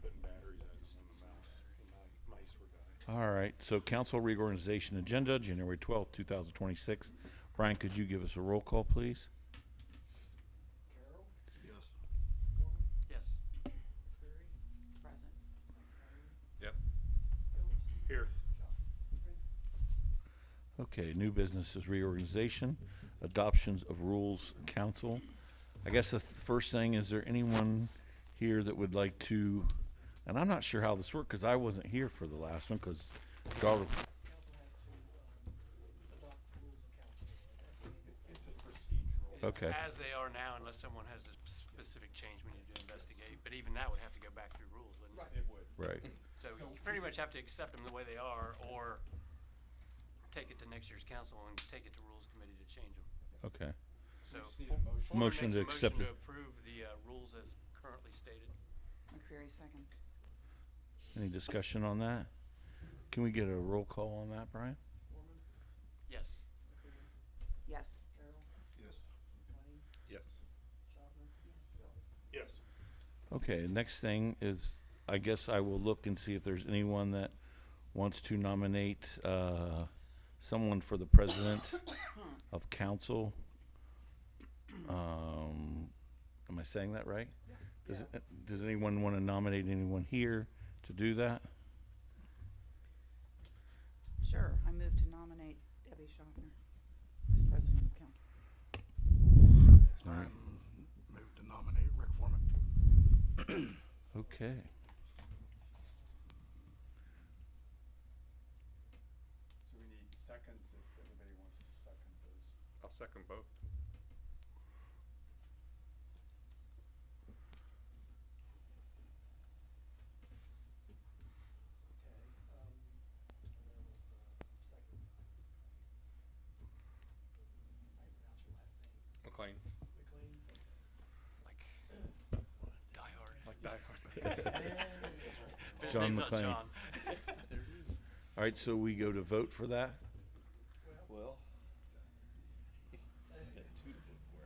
putting batteries out on the mouse. The mice were dying. All right, so council reorganization agenda, January 12th, 2026. Brian, could you give us a roll call, please? Carroll, Yes. Gorman, Yes. Cleary, Present. Yep. Phillips, Here. Okay, new business is reorganization, adoptions of rules council. I guess the first thing, is there anyone here that would like to, and I'm not sure how this worked because I wasn't here for the last one because council has to adopt the rules of council. It's a procedural. Okay. As they are now, unless someone has a specific change we need to investigate, but even that would have to go back through rules, wouldn't it? It would. Right. So you pretty much have to accept them the way they are, or take it to next year's council and take it to rules committee to change them. Okay. So just need a motion. Foreman Motion makes to a accept motion it. to approve the rules as currently stated. McCreary seconds. Any discussion on that? Can we get a roll call on that, Brian? Gorman, Yes. McCreary, Yes. Carroll, Yes. McLean, Yes. Schaffner, Phillips. Yes. Okay, next thing is, I guess I will look and see if there's anyone that wants to nominate someone for the president of council. Am I saying that right? Does anyone want to nominate anyone here to do that? Sure, I move to nominate Debbie Schaffner as president of council. All right. Move to nominate Rick Foreman. Okay. So we need seconds if anybody wants to second those. I'll second both. Okay, and there was second. I pronounce your last name. McLean. McLean. Like Die Hard. Like Die Hard. But his John name's not McClane. John. There it is. All right, so we go to vote for that? Well. Two to vote for.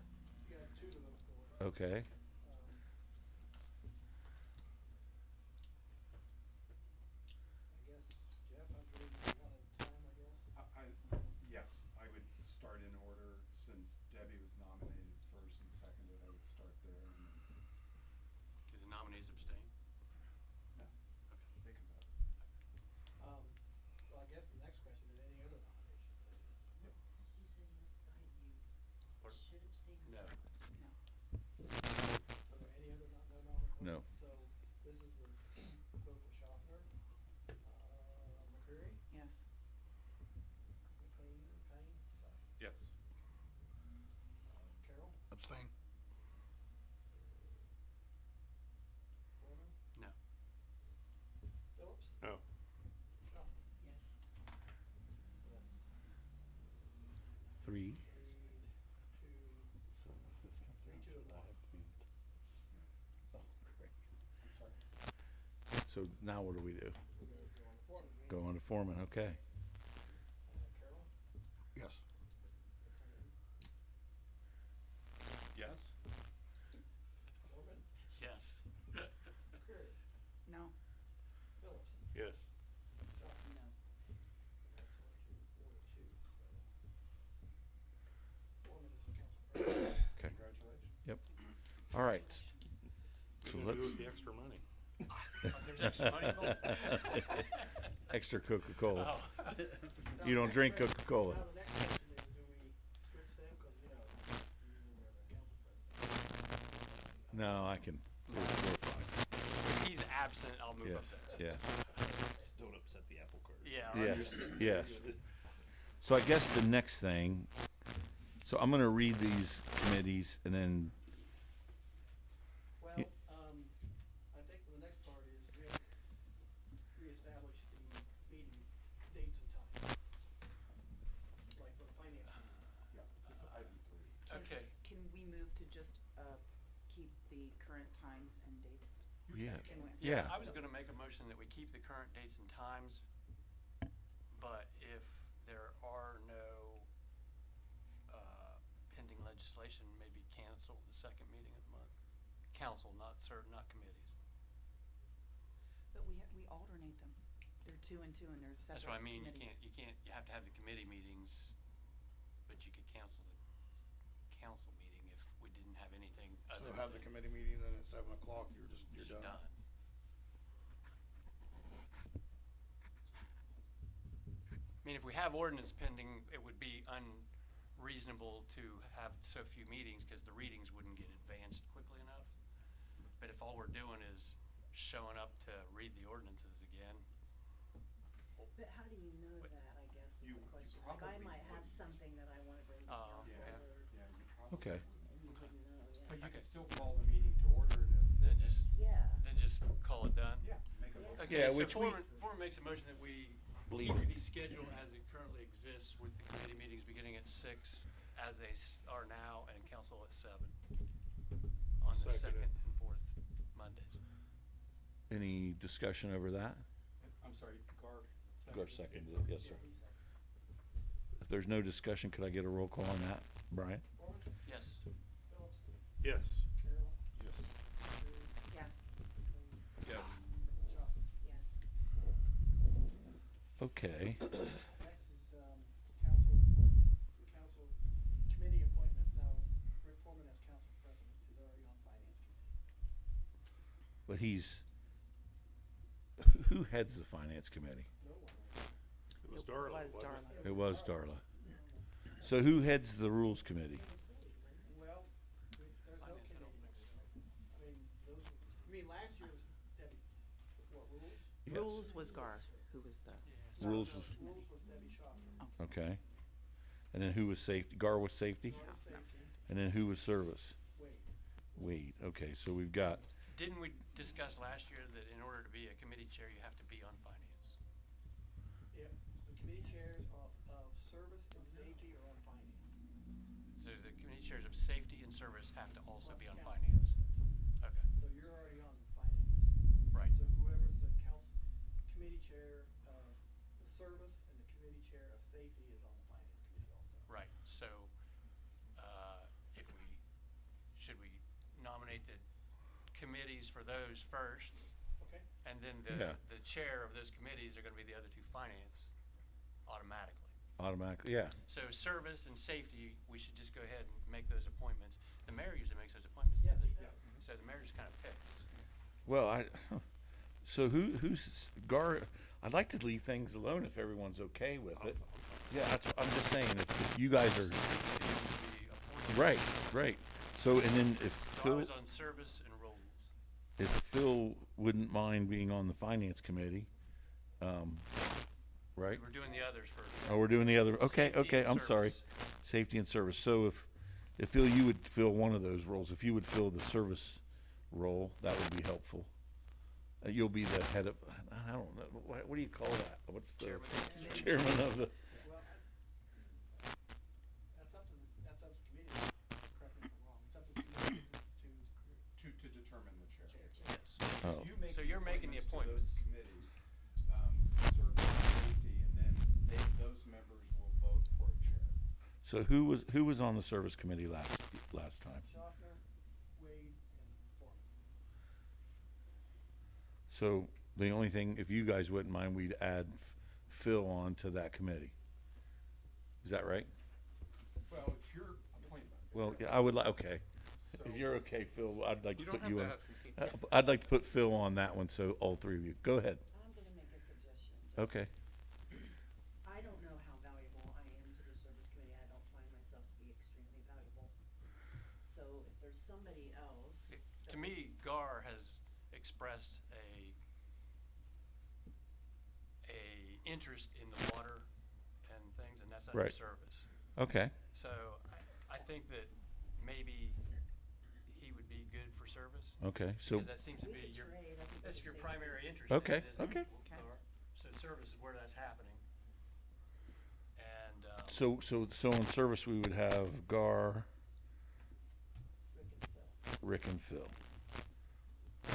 You got two to vote for. Okay. I guess, Jeff, I believe you wanted time, I guess. Yes, I would start in order since Debbie was nominated first and seconded. I would start there and then, Do the nominees abstain? no, they can vote. Well, I guess the next question, are there any other nominations, I guess? Yep. He said yes, Or- you should abstain. No. Are there any other No. So this is the vote for Schaffner, McCreary, Yes. McLean, Payne, sorry, Yes. Carroll, Abstain. Foreman, No. Phillips, No. Schaffner. Yes. So that's 3. 3, 2, 3, 2, and 1. I'm sorry. So now what do we do? We go on the Foreman. Go on to Foreman, okay. Carroll, Yes. Yes. Foreman, Yes. McCreary, No. Phillips, Yes. Schaffner. No. That's 1, 2, 4 to 2, so. Foreman is the council president. Okay. Congratulations. All right. What So do you let's do with the extra money? There's extra money involved? extra Coca-Cola. Oh. You don't drink Coca-Cola. Now, the next question is, do we switch them, cause you know, usually we're the council president. No, I can. We're fine. If he's absent, I'll move up Yes, there. yeah. Just don't upset the apple cart. Yeah. Yes, yes. So I guess the next thing, so I'm gonna read these committees and then, Well, Yeah. I think the next part is reestablish the meeting dates and times. Like for the finance meeting. Yeah, it's item 3. Okay. Can we move to just, keep the current times and dates? yeah, Can we? yeah. I was gonna make a motion that we keep the current dates and times, but if there are no, pending legislation, maybe cancel the second meeting of the month. Council, not committees. they're two and two and they're separate That's what I mean, committees. you have to have the committee meetings, but you could cancel the council meeting if we didn't have anything other So than. have the committee meeting, then at 7 o'clock, you're Just done. I mean, if we have ordinance pending, it would be unreasonable to have so few meetings, cause the readings wouldn't get advanced quickly enough. But if all we're doing is showing up to read the ordinances again, But how do you know that, I guess, is You- the you question. Like, I probably might have wouldn't. something that I wanna bring to Oh, council, yeah. or, Yeah, you probably Okay. would. and you wouldn't know, yeah. But you Okay. can still call the meeting to order and then if. just call it done. Yeah, make a Yeah. motion. Okay, Yeah, so which we- Foreman makes a motion that we Believe keep it. the schedule as it currently exists with the committee meetings beginning at 6 as they are now and council at 7 on the Second second it. and fourth Mondays. Any discussion over that? I'm sorry, Gar. Gar seconded it, yes, sir. He said. If there's no discussion, could I get a roll call on that, Brian? Foreman, Yes. Phillips, Yes. Carroll, Yes. Sherry, Yes. McLean, Yes. Schaffner. Yes. Okay, Next is, council committee appointments. Now, Rick Foreman as council president is already on finance committee. but who heads the finance committee? No one. It was It Darla, was wasn't Darla. It was Darla. So who heads the rules committee? Well, there's no Finance, I don't committee think so. members. I mean, last year was Debbie, what, rules? Yes. Rules was Gar, who was the, Rules No, was- Rules was Debbie Schaffner. Okay. And then who was safety? Gar was safety? Gar was safety, And then who was service? Wade. Wade. Okay, so we've got, Didn't we discuss last year that in order to be a committee chair, you have to be on finance? If the committee chairs of service and safety are on finance. So the committee chairs of safety and service have to also Plus be on council finance? president. Okay, So you're already on finance. right. So whoever's the committee chair of the service and the committee chair of safety is on the finance committee also. Right, so, should we nominate the committees for those first? Okay? And then Yeah. the chair of those committees are gonna be the other two finance automatically. automatically, yeah. So service and safety, we should just go ahead and make those appointments. The mayor usually makes those appointments, Yes, doesn't he he? does. So the mayor just kinda picks. Well, so who's Gar? I'd like to leave things alone if everyone's okay with it. Yeah, I'm just saying, if you guys Just are, needs to be appointed. right. So, and then if So I Phil, was on service and roles. if Phil wouldn't mind being on the finance committee, right? We're doing the others first. Oh, we're doing the other, okay, Safety and I'm sorry. service. Safety and service. So if Phil, you would fill one of those roles, if you would fill the service role, that would be helpful. You'll be the head of, I don't know, what do you call that? What's the Chairman. chairman of the, Well, that's up to committee, correct me if I'm wrong, it's up to committee To determine the chair. Yes. oh, You make So you're making the appointments to those committees, service and safety, and then those members will vote for a chair. so who was on the service committee last time? Schaffner, Wade, and Foreman. So the only thing, if you guys wouldn't mind, we'd add Phil on to that committee. Is that right? Well, it's your appointment. Well, yeah, I would like, okay. So- If you're okay, Phil, I'd like to You put don't you have on. to ask me. I'd like to put Phil on that one, so all three of you. Go ahead. I'm gonna make a suggestion. Okay. I don't know how valuable I am to the service committee. I don't find myself to be extremely valuable. So if there's somebody else. To me, Gar has expressed a interest in the water and things, and that's under Right. service. Okay. So I think that maybe he would be good for service, Okay. So, because that seems to We be could your, trade, I could go that's to your safety. primary interest in Okay, it, isn't it, okay. Gar? So service is where that's happening. And, so in service, we would have Gar, Rick and Phil. Rick, and Phil.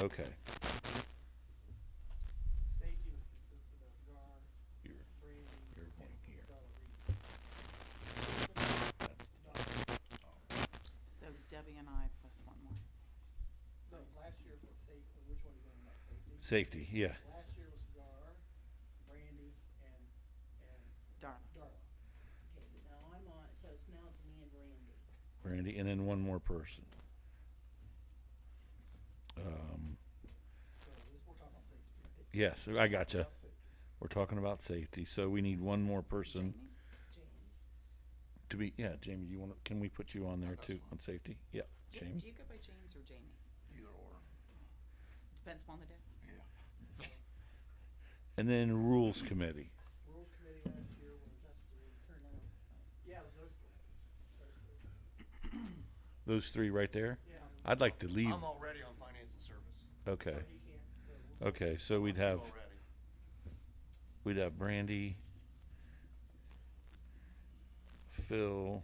Okay. Safety would consist of Gar, You're, Brady, you're one here. Darla Reed. so Debbie and I plus one more. No, last year for safety, which one are you going next, safety? Safety, yeah. Last year was Gar, Brandy, and then one more person. So this, we're talking about safety. Yes, I gotcha. About safety. We're talking about safety, so we need one more person Jamie? James. to be, yeah, Jamie, do you wanna, can we put you on there That's too, fine. on safety? Yeah, Do Jamie. you go by James or Jamie? Either or, Depends upon the day. yeah. And then Rules Committee. Rules committee last year was, Us three, or no, yeah, it was those three. Those three. Those three right there? Yeah. I'd like to leave, I'm already on finance and service. okay, So he can't, so we'll. okay, so we'd I'm have, already. we'd have Brandy, Phil,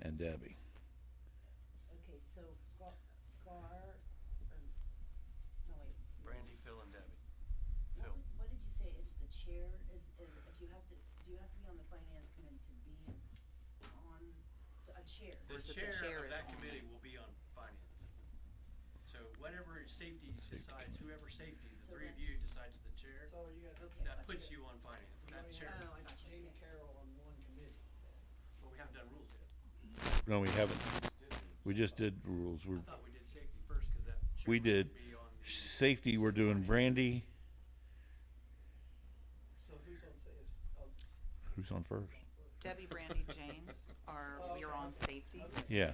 and Debbie. okay, so Gar, or, no, wait. Brandy, Phil, and Debbie. What, Phil. what did you say, it's the chair, is, if you have to, do you have to be on the finance committee to be on, a chair? The Versus the chair chair of is that on. committee will be on finance. So whatever safety decides, whoever safety, the So three of you that's- decides the chair, So you got. Okay. that that's puts good. you on finance, you that only chair. have Oh, I got you, Jamie okay. Carroll on one committee. But we haven't done rules yet. No, we haven't, we just did rules, we're, I thought we did safety first, cause that chair we would did. be on the. Safety, we're doing Brandy, So who's on say is, who's on first? Debbie, Brandy, James we are on safety. Yeah.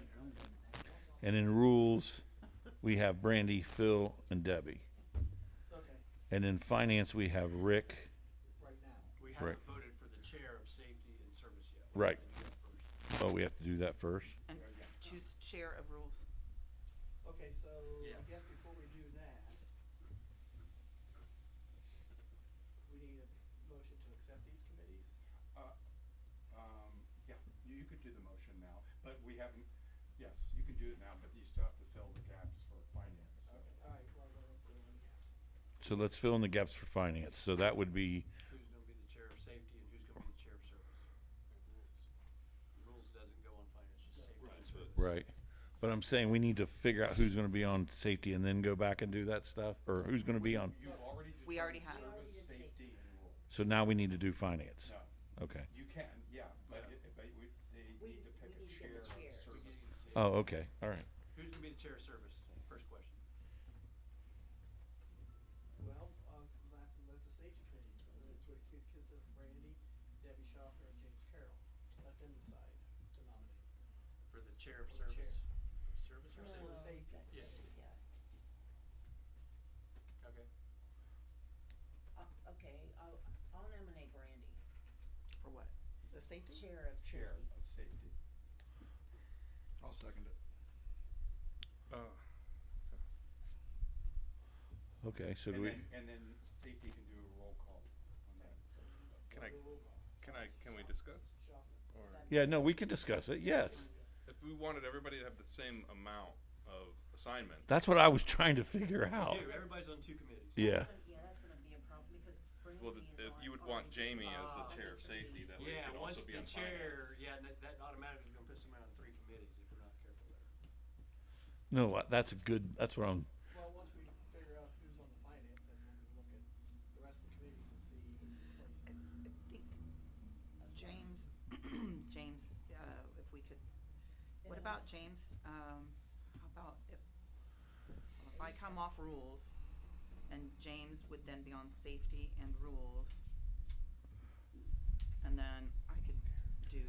And in Rules, we have Brandy, Phil, and Debbie. okay, And in Finance, we have Rick, right now. We Right. haven't voted for the chair of safety and service yet. Right. We have to do that first. oh, we have to do that first? And choose chair of rules. Okay, so Yeah. I guess before we do that, we need a motion to accept these committees. Yeah, you could do the motion now, but we haven't, yes, you can do it now, but you still have to fill the gaps for finance, so. Okay, all right, well, then let's go on the gaps. So let's fill in the gaps for Finance. So that would be, Who's gonna be the chair of safety and who's gonna be the chair of service? Rules doesn't go on finance, just safety and service. right. But I'm saying we need to figure out who's gonna be on safety and then go back and do that stuff, or who's gonna be on, You've already We already determined have. We already service, did safety, and rules. so now we need to do Finance. No, Okay. you can, yeah, but they We- need to pick we a need to chair get of the chairs. service and safety. Oh, okay, all right. Who's gonna be the chair of service? First question. Well, let the safety committee, because of Randy, Debbie Schaffner, and James Carroll, let them decide to nominate. For the chair of For the service? chair. Service or No. safety? safety. That's Yeah. safety, yeah. Okay. Okay, I'll nominate Brandy, For what? The safety? chair of safety. Chair of safety. I'll second it. Okay, so do we, And then safety can do a roll call on that. Can we discuss? Or yeah, no, we can discuss it, yes. if we wanted everybody to have the same amount of assignment, That's what I was trying to figure out. Dude, everybody's on two committees. Yeah. Yeah, that's gonna be a problem, because well, Brandy is on. you would want already Jamie as the on chair of three. safety, that way he Yeah, could once also be the on chair, finance. yeah, that automatically is gonna put somebody on three committees if we're not careful there. No, that's a good, that's what I'm, Well, once we figure out who's on the finance, then we'll look at the rest of the committees and see who can place I them. think James, James, if we could, what And about also- James, how about if I come off rules and James would then be on safety and rules, and then I could do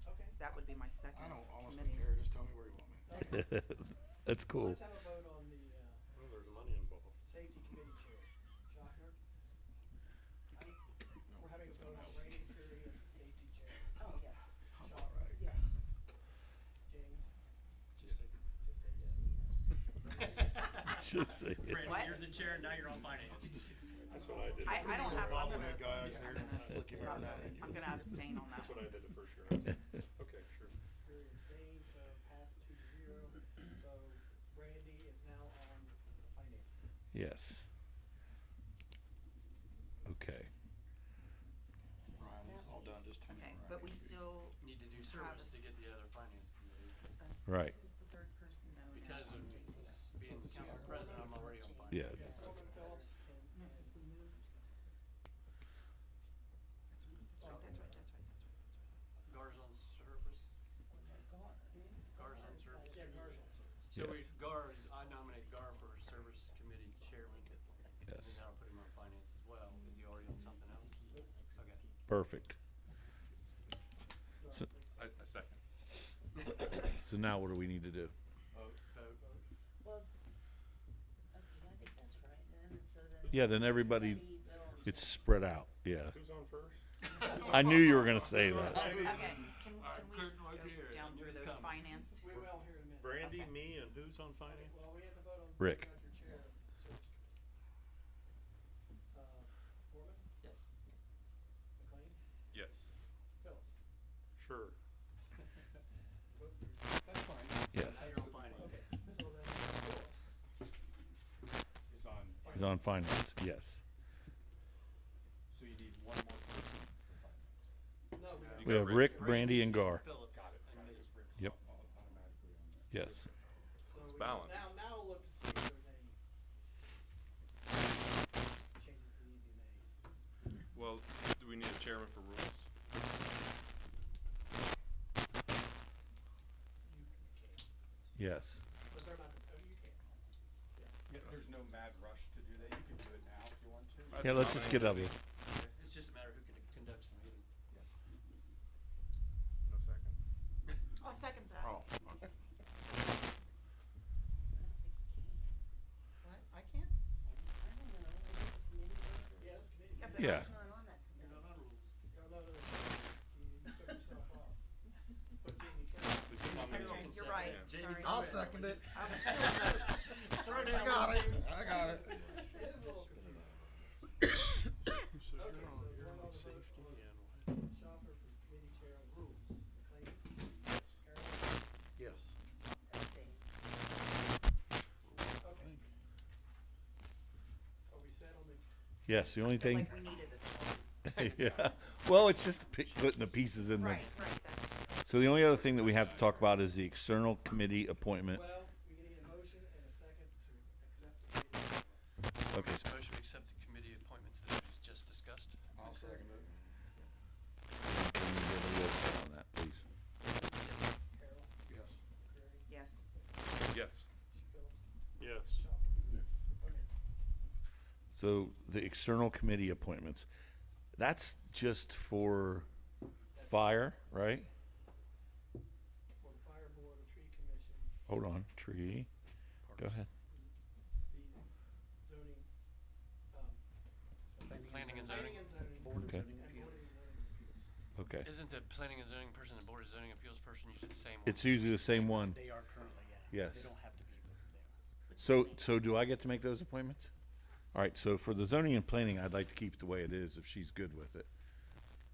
Okay. that would be my second I don't honestly committee. care, just tell me where you want me. that's Well, cool. let's have a vote on the, Well, there's money involved. safety committee chair. Schaffner? No, We're having a it's vote gonna on help. Randy Curry as safety chair. Oh, yes, I'm all right. yes, James? Just say. Just say yes. Just say it. Brandon, What? you're the chair, now you're on finance. That's what I did. I don't have, I'm Bobblehead gonna, guy out there, flick him around that menu. I'm gonna abstain on that That's what one. I did the first year. Okay, sure. Curry abstained, so passed 2-0. So Randy is now on the finance committee. Yes. Okay. Ryan, when it's all done, just tell me Okay, where I but we need to be. still Need to do Have service to a get the other finance committees. Right. who's the third person now? Because on of safety? being the council president, I'm already on finance. Yeah. Corbin Phillips and, No, because we moved. That's right. Gar's on service. So Yes. I nominate Gar for service committee chairman. And Yes. then I'll put him on finance as well. Is he already on something else? Okay. Perfect. So, I second. so now what do we need to do? Vote. Well, okay, I think that's right then, and so then. Yeah, then everybody, Debbie, Bill, and it's spread out, yeah. Who's on first? I knew you were gonna say that. Okay, can Alright, we Kurt, right here. go down through Who's those coming? finance? We will here in a minute. Brandy, Okay. me, and who's on finance? Well, we have to vote on. Rick. picking out your chair of the service committee. Foreman, Yes. McLean, Yes. Phillips. Sure. That's fine. Yes. You're on finance. Okay, so then Phillips. Is on. He's on finance, yes. So you need one more person for finance. No, we You don't. We got have Rick. Rick, Brandy, and Gar. Phillips. Got it, And me. because Rick's Yep. automatically on there. Yes. So It's we- balanced. Now we'll look to see if there's any changes that need to be made. Well, do we need a chairman for rules? You can, Yes. but they're not, you can. Yes. Yeah, there's no mad rush to do that. You can do it now if you want to. I- Yeah, let's just get out of here. It's just a matter of who conducts the meeting. No second. I'll second that. Oh, okay. What, I can't? I don't know, is this a committee work or? Yes, committee. Yeah, but Yeah. It's not on that You're committee. not on rules. No, you took yourself off. But Jamie Carroll. Did you nominate Okay, him? you're right, Yeah. sorry. I'll second it. I was still vote. Throw I down got those it. two. I got it. It is a little confusing. Okay, so we're on the vote on Schopper for committee chair on rules. McLean, Yes. Carroll, Yes. Abstain. okay. Are we set on the, Yes, the only Feel thing, like we needed a chart. yeah, well, it's just putting the pieces in the, Right, that's, so the only other thing that we have to talk about is the external committee appointment. well, we need a motion and a second to accept the committee appointments. Okay, Make a motion to accept the committee appointments as we just discussed. I'll second it. can we get a roll call on that, please? Carroll, Yes. McCreary, yes. Yes. Phillips, Yes. Schopper. Yes. Okay. So the external committee appointments, that's just for fire, right? For the fire board, the tree commission, Hold on, tree, go ahead. the zoning, Planning and zoning. planning and zoning. Okay. And board of zoning appeals. Okay, Isn't the planning and zoning person and board of zoning appeals person usually the same one? it's usually the same one. They are currently, yeah. Yes. They don't have to be, but they are. So do I get to make those appointments? All right, so for the zoning and planning, I'd like to keep it the way it is if she's good with it.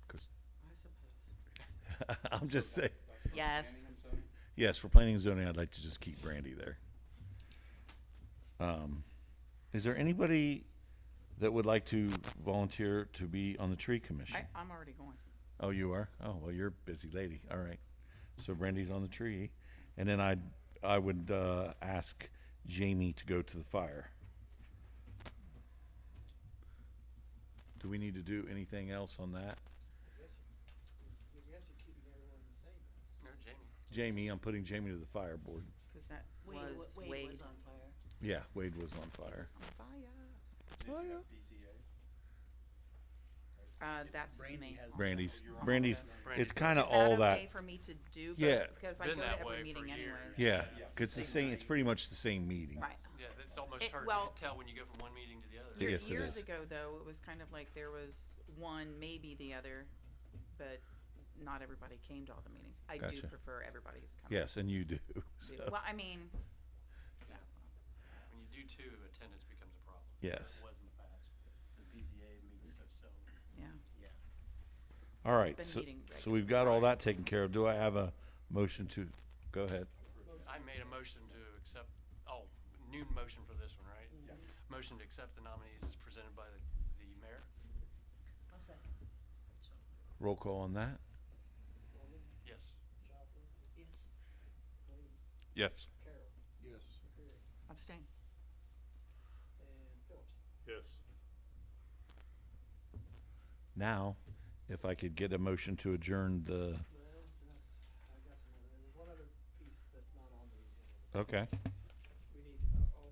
'Cause I suppose. I'm just saying, That's for Yes. planning and zoning? yes, for planning and zoning, I'd like to just keep Brandy there. Is there anybody that would like to volunteer to be on the tree commission? I'm already going. Oh, you are? Oh, well, you're a busy lady. All right. So Brandy's on the tree. And then I would ask Jamie to go to the fire. Do we need to do anything else on that? I guess you're keeping everyone the same. No, Jamie. Jamie, I'm putting Jamie to the fire board. Cause that Wade was Wade Wade. was on fire. Yeah, Wade was on fire. On fire. Did you have BZA? That's Brandy me. has- Brandy's, You're on Brandy's, Brandy's it's kind of Is all that that. okay for me to do? Yeah. Because I Been go that to way every for meeting years. anyways. Yeah, Yes. 'cause it's the same, it's pretty much the same meeting. Right. Yeah, it's almost It- hard well- to tell when you go from one meeting to the other. Yes, it Years is. ago, though, it was kind of like there was one, maybe the other, but not everybody came to all the meetings. I do Gotcha. prefer everybody's coming. Yes, and you do. So, Well, I mean, When you do two, attendance becomes a problem. yes. It was in the past. The BZA meets so seldom. yeah. Yeah. All right, Been so, meeting so we've got all that taken care of. Do I have a motion to, go ahead. I made a motion to accept, new motion for this one, right? Yeah. Motion to accept the nominees as presented by the mayor. I'll second. Roll call on that. Foreman, Yes. Schopper, Yes. McLean, Yes. Carroll, Yes. McCreary, Abstain. and Phillips. Yes. Now, if I could get a motion to adjourn the, Well, I got some other, there's one other piece that's not on the agenda. Okay. We need, all,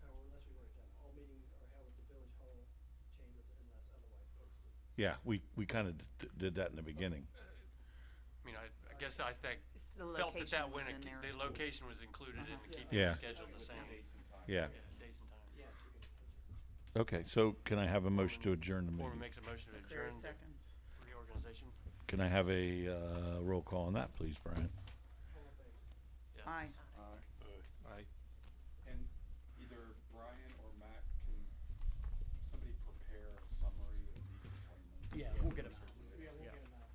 or unless we write it down, all meetings are held at the village hall chambers unless otherwise posted. Yeah, we kind of did that in the beginning. I mean, I guess I think, It's the felt that location that was went, in there. the location was included in Uh-huh. keeping Yeah. the schedule the With same. dates and times. Yeah. Yeah, dates and times. Yes, you can adjourn. Okay, so can I have a motion to adjourn the Foreman meeting? makes a motion to Carrie adjourn the seconds. reorganization. Can I have a roll call on that, please, Brian? All in favor? Yes. Aye. I, And either Brian or Matt, can somebody prepare a summary of these appointments? Yeah, we'll get 'em out. Yeah, we'll Yeah. get them out.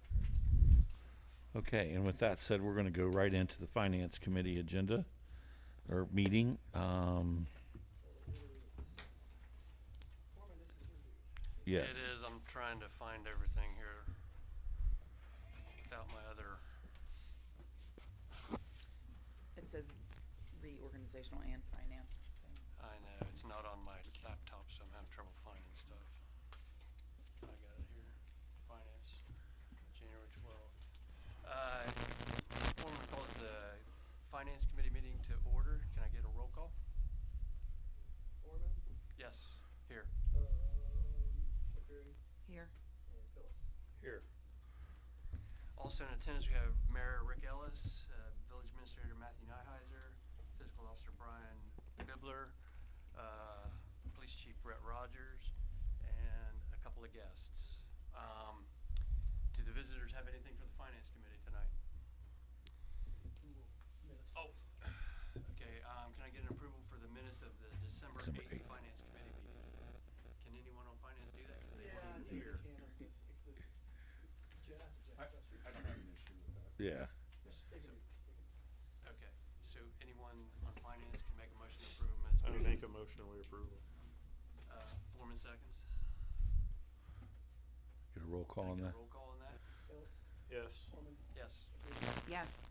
Okay, and with that said, we're going to go right into the Finance Committee agenda, or meeting. Foreman, this is your duty. Yes. It is, I'm trying to find everything here without my other, It says reorganizational and finance, same. I know, it's not on my laptop, so I'm having trouble finding stuff. I got it here, finance, January 12th. Foreman calls the Finance Committee meeting to order. Can I get a roll call? Foreman, Yes, here. McCreary, Here. and Phillips. here. Also in attendance, we have Mayor Rick Ellis, Village Administrator Matthew Nyheiser, Fiscal Officer Brian Bibler, Police Chief Brett Rogers, and a couple of guests. Do the visitors have anything for the Finance Committee tonight? Minutes. Oh, okay, can I get an approval for the minutes of the December December 8th 8th. Finance Committee meeting? Can anyone on Finance do that? 'Cause they Yeah, I weren't think here. we can, I guess, it's this, Jeff, I don't have an issue with that. Yeah. Okay, so anyone on Finance can make a motion to approve minutes? I make a motion, we approve. Foreman seconds. Get a roll call on Can I that? get a roll call on that? Phillips, Yes. Foreman, Yes. McCreary. Yes.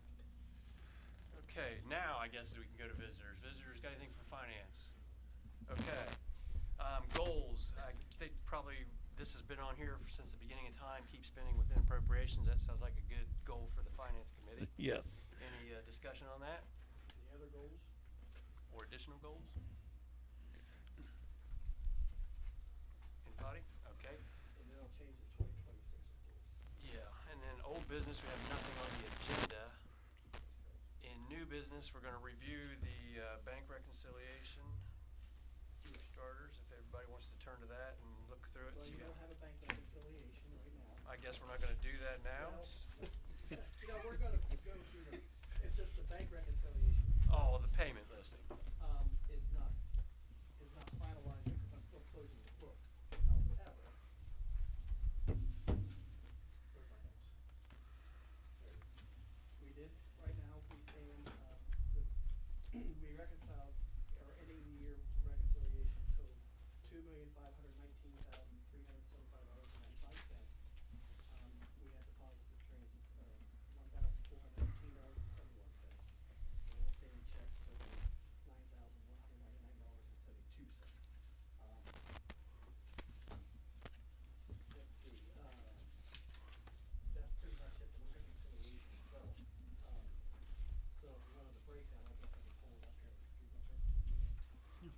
Okay, now I guess we can go to visitors. Visitors got anything for finance? Okay. Goals, I think probably this has been on here since the beginning of time, keep spending within appropriations. That sounds like a good goal for the finance committee. Yes. Any discussion on that Any other goals? or additional goals? Anybody? Okay. And then I'll change it 2026, of course. Yeah, and then old business, we have nothing on the agenda. In new business, we're gonna review the bank reconciliation for starters, if everybody wants to turn to that and look through it. Well, see you how- don't have a bank reconciliation right now. I guess we're not gonna do that now. Well, you know, we're gonna go through the, it's just the bank reconciliation. Oh, the payment listing. Is not finalized because I'm still closing the books. However, where's my notes? There it is. We did, right now, we stand, we reconciled our ending year reconciliation total $2,519,375.95. We had deposits of transits of $1,418.71. And outstanding checks totaling $9,199.72. Let's see, that's pretty much it, the reconciliation itself. So if you wanted the breakdown, I guess I could pull it up here. Pretty much everything.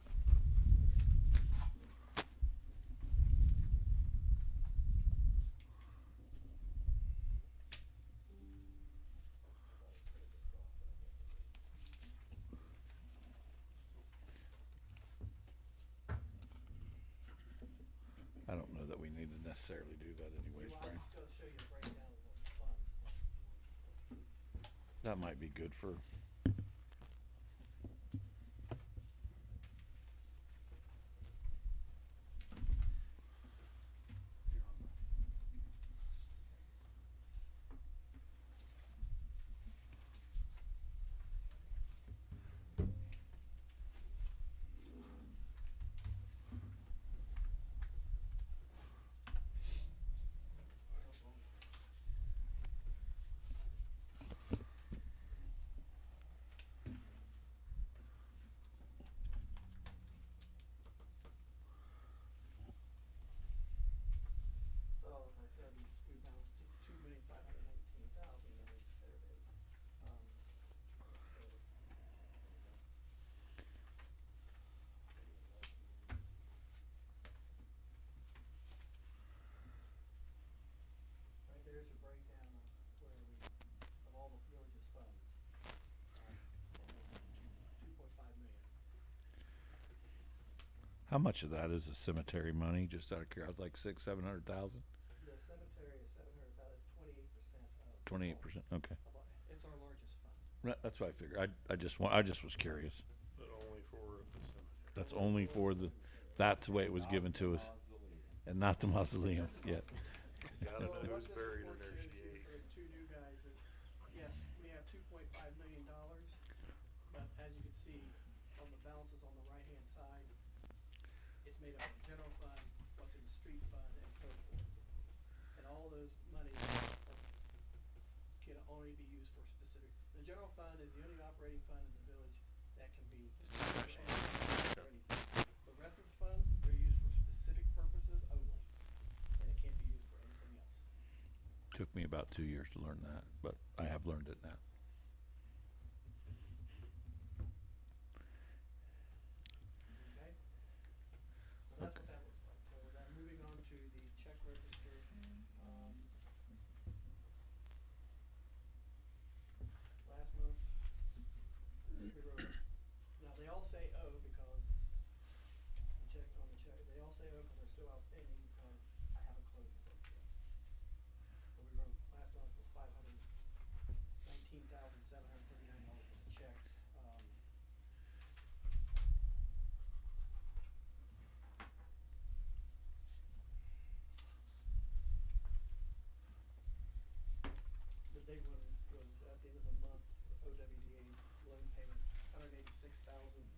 I don't know that we need to necessarily do that anyways, Well, Brian. I'm just gonna show you a breakdown of what the funds. That might be good for, How much of that is the cemetery money? Just out of curiosity, like 600,000-700,000? The cemetery is 700,000, 28% of. 28%. Okay. It's our largest fund. That's what I figured. I just was curious. But only for the cemetery. That's only for the. That's the way it was given to us, and not the mausoleum yet. Gotta know what who's this buried in report their shows you for the shades. two new guys is, yes, we have $2.5 million, but as you can see, on the balances on the right-hand side, it's made up of the general fund, what's in the street fund, and so forth. And all those monies can only be used for specific, the general fund is the only operating fund in the village that can be used for anything. The rest of the funds, they're used for specific purposes only, and it can't be used for anything else. Took me about 2 years to learn that, but I have learned it now. Okay? So that's what that looks like. So now moving on to the check register. Last month, we wrote, now they all say O because the check, on the check, they all say O because they're still outstanding because I haven't closed the books yet. But we wrote, last month was $519,739 worth of checks. The big one was at the end of the month, OWDA loan payment, $186,000.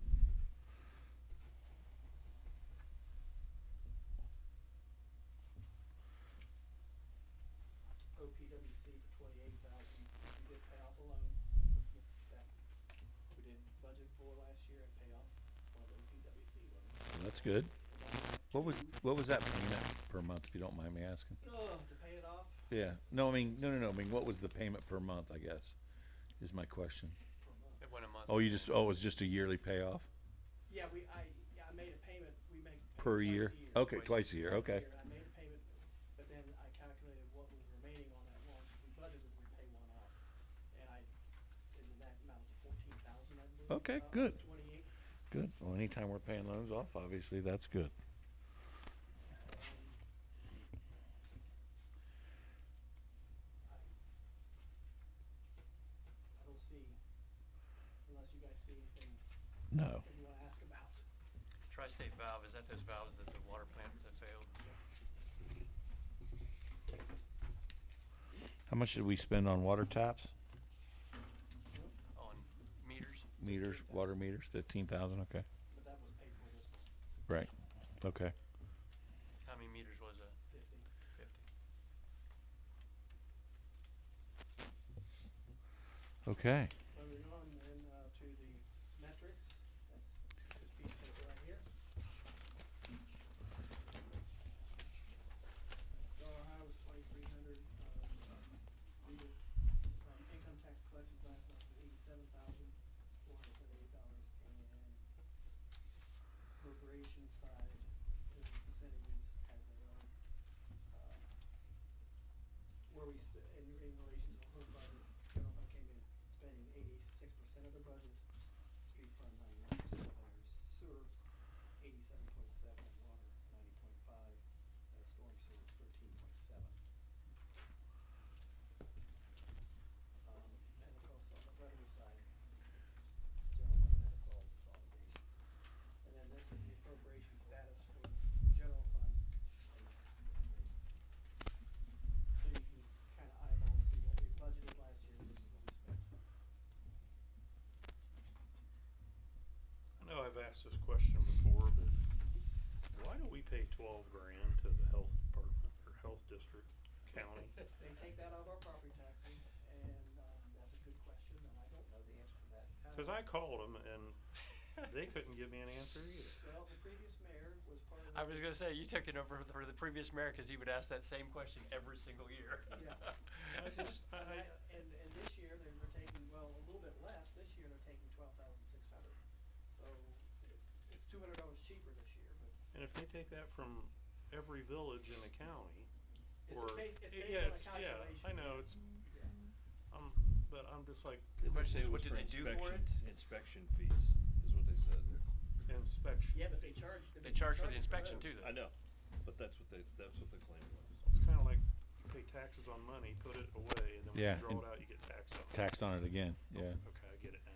OPWC for $28,000. We did pay off a loan that we did budget for last year and pay off one of the OPWC loans. So that's good. What was that payment per month, if you don't mind me asking? To pay it off Yeah. No, I mean, no. I mean, what was the payment per month, I guess, is my question. per month. It went a month. It was just a yearly payoff Yeah, I made a payment, we make a payment per twice year? a year. Okay, twice a year, okay. And I made a payment, but then I calculated what was remaining on that loan, because we budgeted we pay one off. And that amounted to 14,000, I believe. Okay, of good. the 28. Good. Well, anytime we're paying loans off, obviously, that's good. I don't see, unless you guys see anything No. that you wanna ask about. Tri-state valve, is that those valves that the water plant that failed? How much did we spend on water taps? On meters? Meters, water meters, 15,000, okay. But that was paid for this one, Right, okay. How many meters was that? 50. 50. Okay. Moving on then to the metrics, that's this piece of paper right here. Star Ohio was 2,300, we did, income tax collections last month was $87,478, and appropriation side, the percentages as they are. Where we in relation to the whole budget, general fund came in spending 86% of the budget, street fund 91% of theirs, sewer 87.7, water 90.5, and storm sewer 13.7. And of course, on the revenue side, general fund met all its obligations. And then this is the appropriation status for general fund. So you can kind of eyeball see what we budgeted last year versus what we spent. I know I've asked this question before, but why do we pay $12,000 to the health department or health district, county? They take that out of our property taxes, and that's a good question, and I don't know the answer to that. Cause I called them and they couldn't give me an answer either. Well, the previous mayor was part of. I was gonna say, you took it over for the previous mayor, cause he would ask that same question every single year. Yeah. I just, And this year, they were taking, well, a little bit less, this year they're taking 12,600. So it's $200 cheaper this year, but. and if they take that from every village in the county, It's or, based on a yeah, calculation. I know, it's, Yeah. but I'm just like, The question is, was what did for they do for it? inspections, inspection fees is what they said. and inspection. Yeah, but they charge. They charge for the inspection too, I though. know, but that's what the claim was. It's kinda like you pay taxes on money, put it away, and then when Yeah, you draw and it out, you get taxed on it. Taxed on it again, yeah. Okay, I get it now.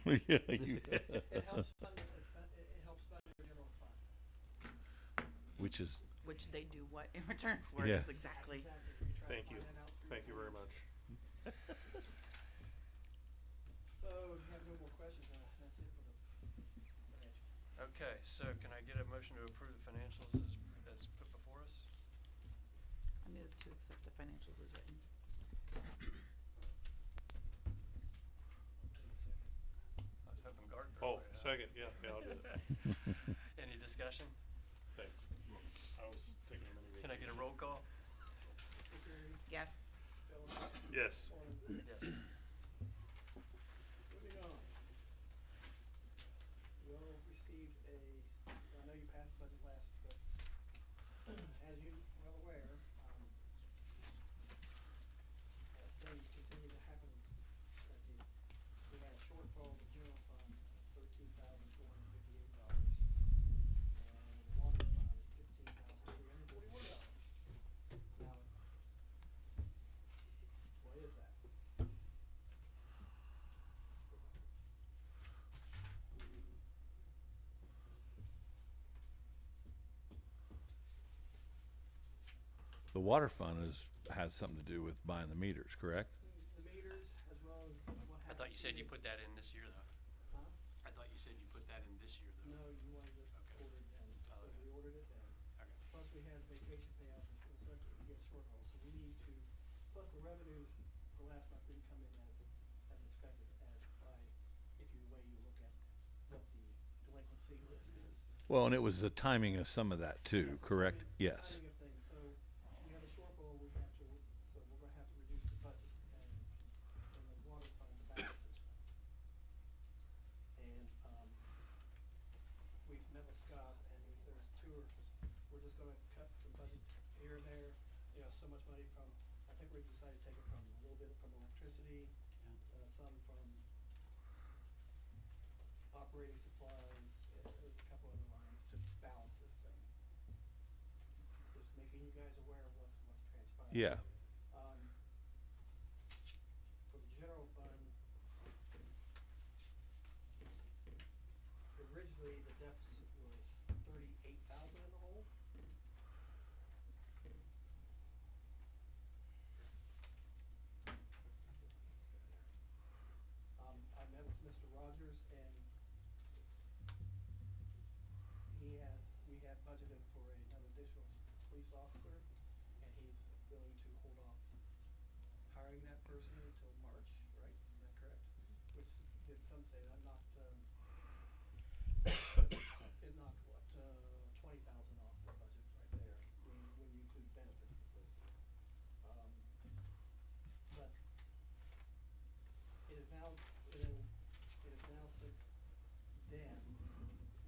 Yeah, you, It helps fund, it helps fund your general fund. which is, Which they do what in return for, Yeah. is exactly. Exactly. We try to Thank you. find that out through Thank you very the much. So if you have no more questions, that's it for the financial. Okay, so can I get a motion to approve the financials as put before us? I move to accept the financials as written. I was hoping Gardner. Oh, would, second, yeah, I'll do that. Any discussion? Thanks. I was taking a mini Can I get a roll call? Yes. Yes. Yes. Moving on. We'll receive I know you passed the budget last, but as you well aware, as things continue to happen, we had a shortfall in the general fund of $13,458, and the water fund $15,341. Now, what is that? the water fund has something to do with buying the meters, correct? The meters, as well as what I happens. thought you said you put that in this year, though. Huh? I thought you said you put that in this year, though. No, you wanted it ordered then, so Oh, okay. we ordered it then. Okay. Plus we had vacation payouts and such, we get a shortfall, so we need to, plus the revenues for last month didn't come in as expected, if you, the way you look at what the delinquency list is. Well, and it was the timing of some of that too, Yes, correct? timing- Yes. Timing of things, so we have a shortfall, so we're gonna have to reduce the budget and the water fund to balance it. And, we've met with Scott and there's we're just gonna cut some budget here and there, so much money from, I think we've decided to take it from a little bit from electricity, some from operating supplies, there's a couple other lines to balance this thing. Just making you guys aware of what's transpired. Yeah. For the general fund, originally the deficit was 38,000 in the hole. I met with Mr. Rogers and we had budgeted for another additional police officer, and he's willing to hold off hiring that person until March, right? Is that correct? Which did some say that knocked, it knocked what, 20,000 off the budget right there, when you include benefits and so forth. But it is now since then,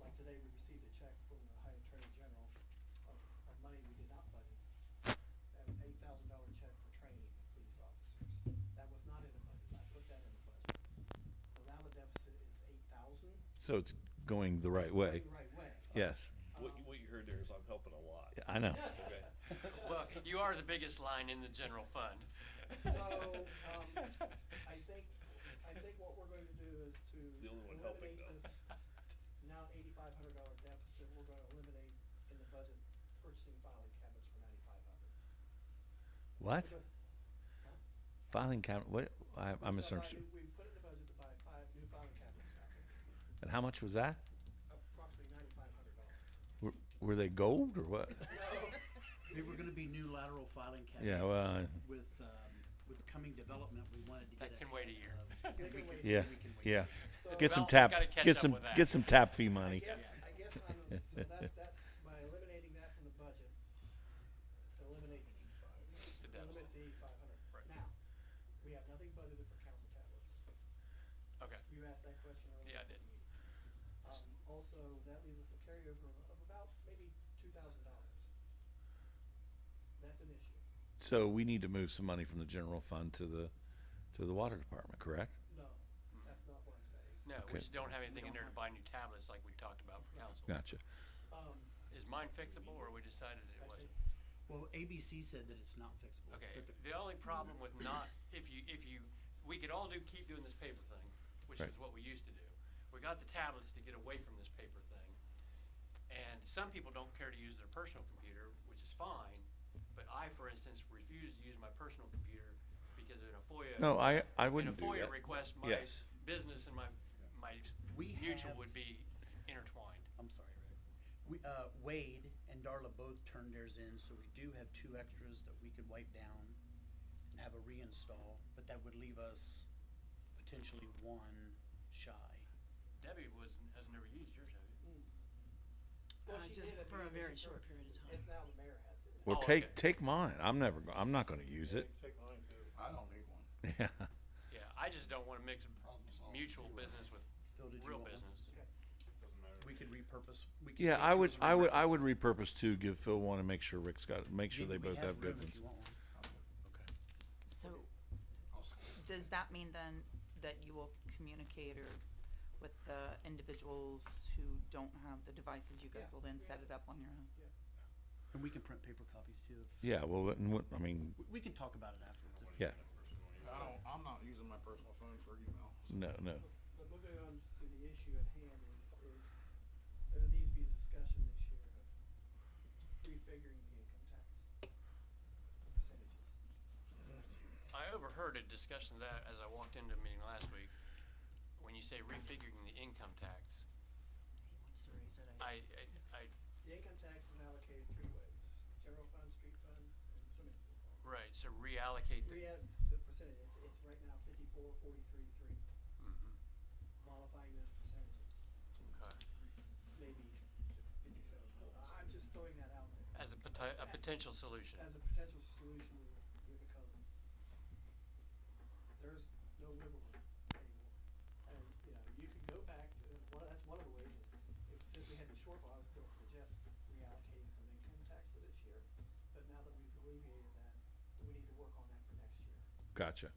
like today, we received a check from the High Attorney General of money we did not budget. An $8,000 check for training of police officers. That was not in the budget. I put that in the budget. So now the deficit is 8,000. So it's going the right way. Going the right way. Yes. What you heard there is I'm helping a lot. I know. Okay. Well, you are the biggest line in the general fund. So, I think what we're going to do is to The only one helping, eliminate though. this now $8,500 deficit, we're gonna eliminate in the budget purchasing filing cabinets for $9,500. What? Huh? Filing cabinet, what, I We're gonna misunderstood. we put it in the budget to buy 5 new filing cabinets now, And how much was that? approximately $9,500. Were they gold or what? They were gonna be new lateral filing cabinets. Yeah, well, With the coming development, we wanted to get That it. can wait a year. They can wait. yeah, We can wait. yeah. So- Get some Development's tap, gotta catch get up some, with that. get some tap fee money. I guess so that, by eliminating that from the budget, eliminates The deficit. eliminates the 8,500. Right. Now, we have nothing budgeted for council tablets. Okay. You asked that question earlier. Yeah, I in the did. meeting. Also, that leaves us a carryover of about maybe $2,000. That's an issue. So we need to move some money from the general fund to the water department, correct? No, that's not what I'm saying. No, we Okay. just don't have anything in there to buy new tablets like we talked about for council. Gotcha. Is mine fixable, or we decided it wasn't? Well, ABC said that it's not fixable. Okay, but the only problem with not, we could all keep doing this paper thing, which is Right. what we used to do. We got the tablets to get away from this paper thing. And some people don't care to use their personal computer, which is fine, but I, for instance, refuse to use my personal computer because in a FOIA. No, I In wouldn't a do FOIA that. request, my Yes. business and my We mutual have- would be intertwined. I'm sorry, Rick. Wade and Darla both turned theirs in, so we do have 2 extras that we could wipe down and have a reinstall, but that would leave us potentially 1 shy. Debbie has never used yours, have you? Well, she just did at the for a end, very it's short her- period of time. It's now the mayor has it. Well, Oh, take okay. take mine. I'm not going to use it. Take mine too. I don't need one. Yeah. Yeah, I just don't wanna mix Problem solved. mutual business with Phil, did you real want one? business. Doesn't matter. We could repurpose. We could Yeah, get I 2 would of I would I repurposed. would repurpose 2, give Phil one, and make sure Rick's got make sure We- they we both have good room ones. if you want one. So, I'll skip. does that mean then that you will communicate or with the individuals who don't have the devices, you guys Yeah. will then set it up on your own? And we can print paper copies too. Yeah, well, I mean, We can talk about it afterwards. yeah, I'm not using my personal phone for email. no. But moving on to the issue at hand is there needs to be a discussion this year of refiguring the income tax percentages. I overheard a discussion of that as I walked into a meeting last week. When you say refiguring the income tax, He wants to raise it. I The income tax is allocated 3 ways: general fund, street fund, and swimming pool fund. right, so reallocate the. The percentage, it's right now 54, 43, 3, Mhm. modifying those percentages, Okay. maybe 57. I'm just throwing that out there As a potential solution. as a potential solution because there's no wiggle room anymore. And, you could go back, that's one of the ways is, since we had the shortfall, I was gonna suggest reallocating some income tax for this year. But now that we've alleviated that, we need to work on that for next year. Gotcha.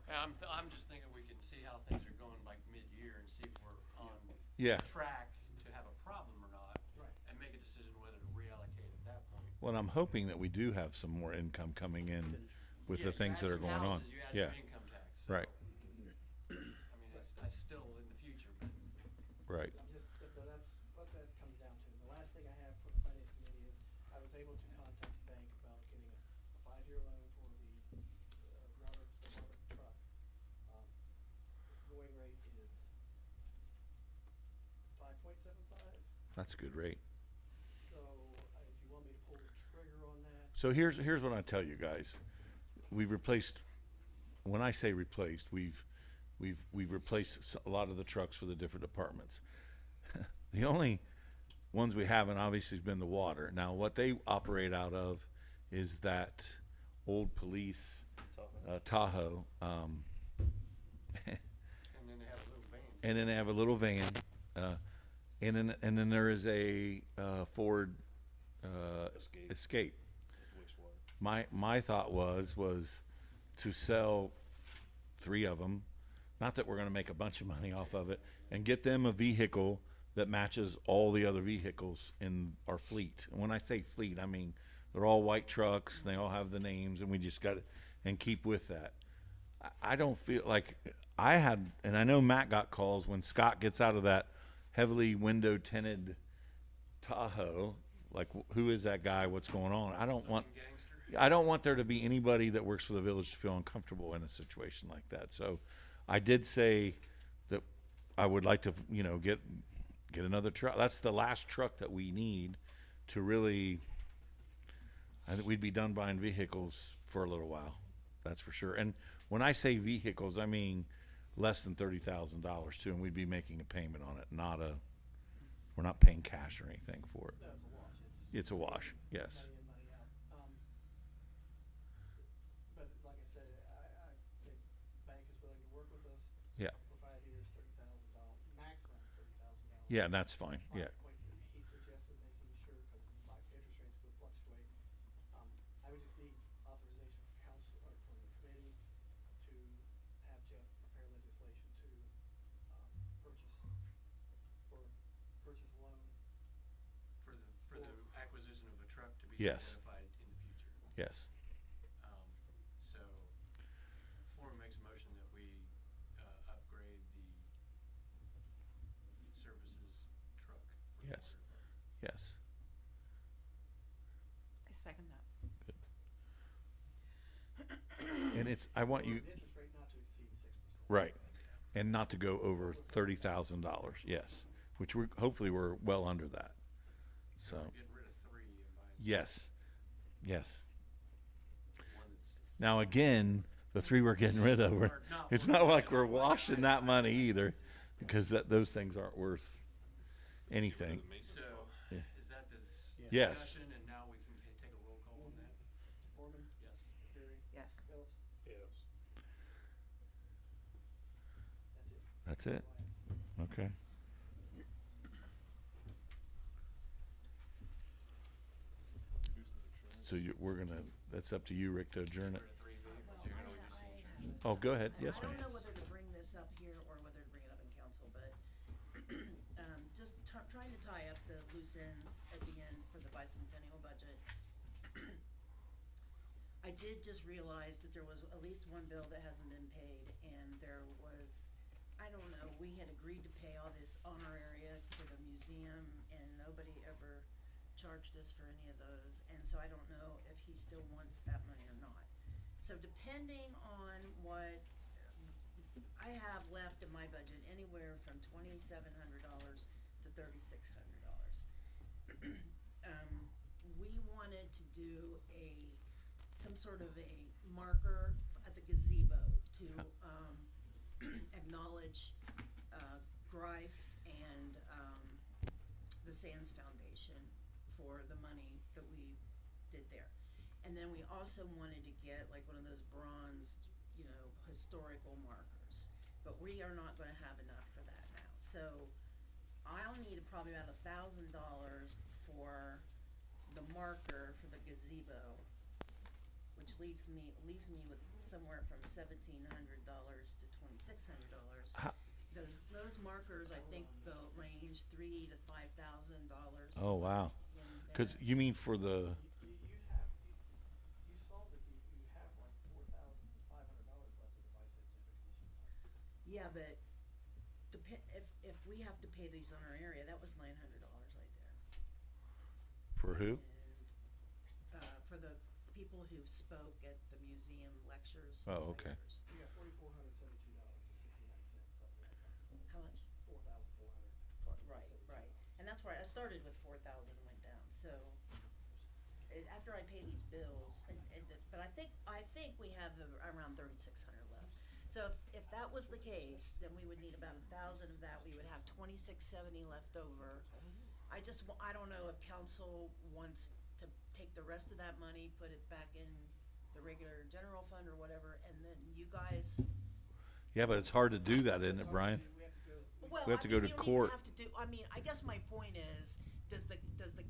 I'm just thinking we can see how things are going like mid-year and see if we're on Yeah. track to have a problem or not. Right. And make a decision whether to reallocate at that point. Well, I'm hoping that we do have some more income coming in with Yeah, the you things add that are some going on. houses, you add Yeah, some income tax. So, right, I mean, it's still in the future, but right. I'm just, but that's what that comes down to. The last thing I have for the finance committee is, I was able to contact the bank about getting a 5-year loan for the water truck. Going rate is 5.75, That's a good rate. so if you want me to pull the trigger on that, So here's what I tell you guys. We've replaced. When I say replaced, we've replaced a lot of the trucks for the different departments. The only ones we haven't obviously has been the water. Now, what they operate out of is that old police Tahoe, and then they have a little van. and then they have a little van, and then there is a Ford Escape. Wastewater. My thought was to sell 3 of them, not that we're going to make a bunch of money off of it, and get them a vehicle that matches all the other vehicles in our fleet. And when I say fleet, I mean they're all white trucks, and they all have the names, and we just got to and keep with that. I don't feel like I had, and I know Matt got calls when Scott gets out of that heavily window tinted Tahoe. Like, who is that guy? What's going on? I don't want. Gangster. I don't want there to be anybody that works for the village to feel uncomfortable in a situation like that. So I did say that I would like to, get another truck. That's the last truck that we need to really, I think we'd be done buying vehicles for a little while. That's for sure. And when I say vehicles, I mean less than $30,000 too, and we'd be making a payment on it, we're not paying cash or anything for it. no, it's a wash, It's a wash, yes. money in, money out. But like I said, the bank is willing to work with us. Yeah. For 5 years, $30,000, maximum $30,000. Yeah, and that's fine. Yeah. He suggested making sure, because interest rates would fluctuate. I would just need authorization from council, or from the committee, to have Jeff prepare legislation to purchase be Yes. identified in the future. Yes. So, Foreman makes a motion that we, upgrade the services truck for the Yes. water department. Yes. I second that. And it's, I want you, The interest rate not to exceed 6%. right, and not to go over $30,000, yes, which we're, hopefully we're well under that. So, We're getting rid of 3 and buying yes, yes. one that's. Now, again, the 3 we're getting rid of, Or not it's one. not like we're washing that money either, because those things aren't worth anything. So, Yeah. is that the Yes. discussion, and now we can take a roll call on that? Foreman, Yes. Gary, Yes. Phillips, Yes. that's it. That's it. Okay. So we're gonna, that's up to you, Rick, to adjourn it. Rid of 3 vehicles, Well, you're I gonna ha- reduce the I insurance. have Oh, go ahead. Yes, I ma'am. don't know whether to bring this up here or whether to bring it up in council, but just trying to tie up the loose ends at the end for the bicentennial budget. I did just realize that there was at least one bill that hasn't been paid, and there was, I don't know, we had agreed to pay all this honoraria for the museum, and nobody ever charged us for any of those, and so I don't know if he still wants that money or not. So depending on what I have left in my budget, anywhere from $2,700 to $3,600. We wanted to do some sort of a marker at the gazebo to acknowledge Greif and the Sands Foundation for the money that we did there. And then we also wanted to get like one of those bronze, historical markers. But we are not gonna have enough for that now. So I'll need probably about $1,000 for the marker for the gazebo, which leaves me with somewhere from $1,700 to $2,600. Those markers, I think, range $3,000 to $5,000. Oh, wow. Because you mean for the, You saw that you have like $4,500 left in the bicentennial commission fund. Yeah, but if we have to pay these on our area, that was $900 right there. for who? And, for the people who spoke at the museum lectures. Oh, okay. lectures. You got $4,472.69 left in that fund. How much? 4,400. Right. And that's why I started with 4,000 and went down, so. After I pay these bills, but I think we have around 3,600 left. So if that was the case, then we would need about 1,000 of that, we would have 2,670 left over. I don't know if council wants to take the rest of that money, put it back in the regular general fund or whatever, and then you guys. Yeah, but it's hard to do that, isn't it, Brian? Well, We have to go to you don't court. even have to do, I guess my point is, does the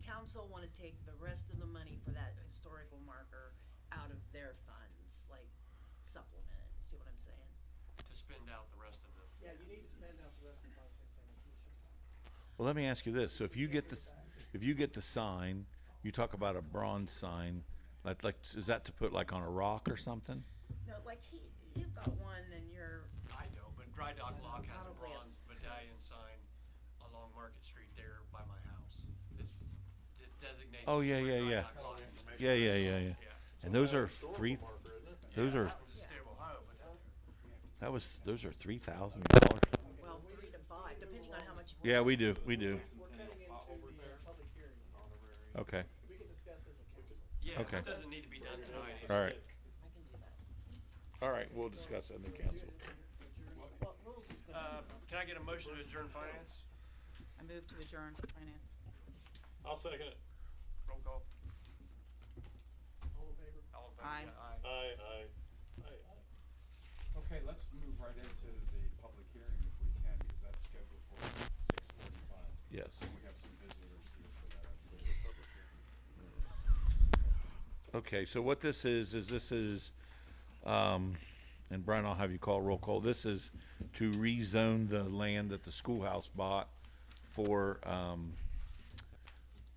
council wanna take the rest of the money for that historical marker out of their funds, like supplement it, see what I'm saying? To spend out the rest of the. Yeah, you need to spend out the rest of the bicentennial commission fund. Well, let me ask you this. So if you get the sign, you talk about a bronze sign, like, is that to put like on a rock or something? No, like you've got one and you're, I know, but Dry Dock Lock has a Probably a- bronze medallion sign along Market Street there by my house. It designates. Oh, us yeah, where yeah, Dry yeah. Dock Lock is. Yeah. Yeah. And those are Historical three, marker, isn't it? those are, The state of Ohio put that there. those are $3,000. well, 3 to 5, depending on how much. Yeah, we do. We're cutting into the public hearing. Okay, We can discuss as a council. Yeah, Okay. this doesn't need to be done tonight. all right. I can do that. All right, we'll discuss that in the council. Well, rules is gonna. Can I get a motion to adjourn finance? I move to adjourn finance. I'll second it. Roll call. All in favor? All in favor? Aye. Yeah, Aye. Okay, let's move right into the public hearing if we can, because that's scheduled for 6:45. Yes. And we have some visitors here for that. Okay, so what this is and Brian, I'll have you call roll call. This is to rezone the land that the schoolhouse bought for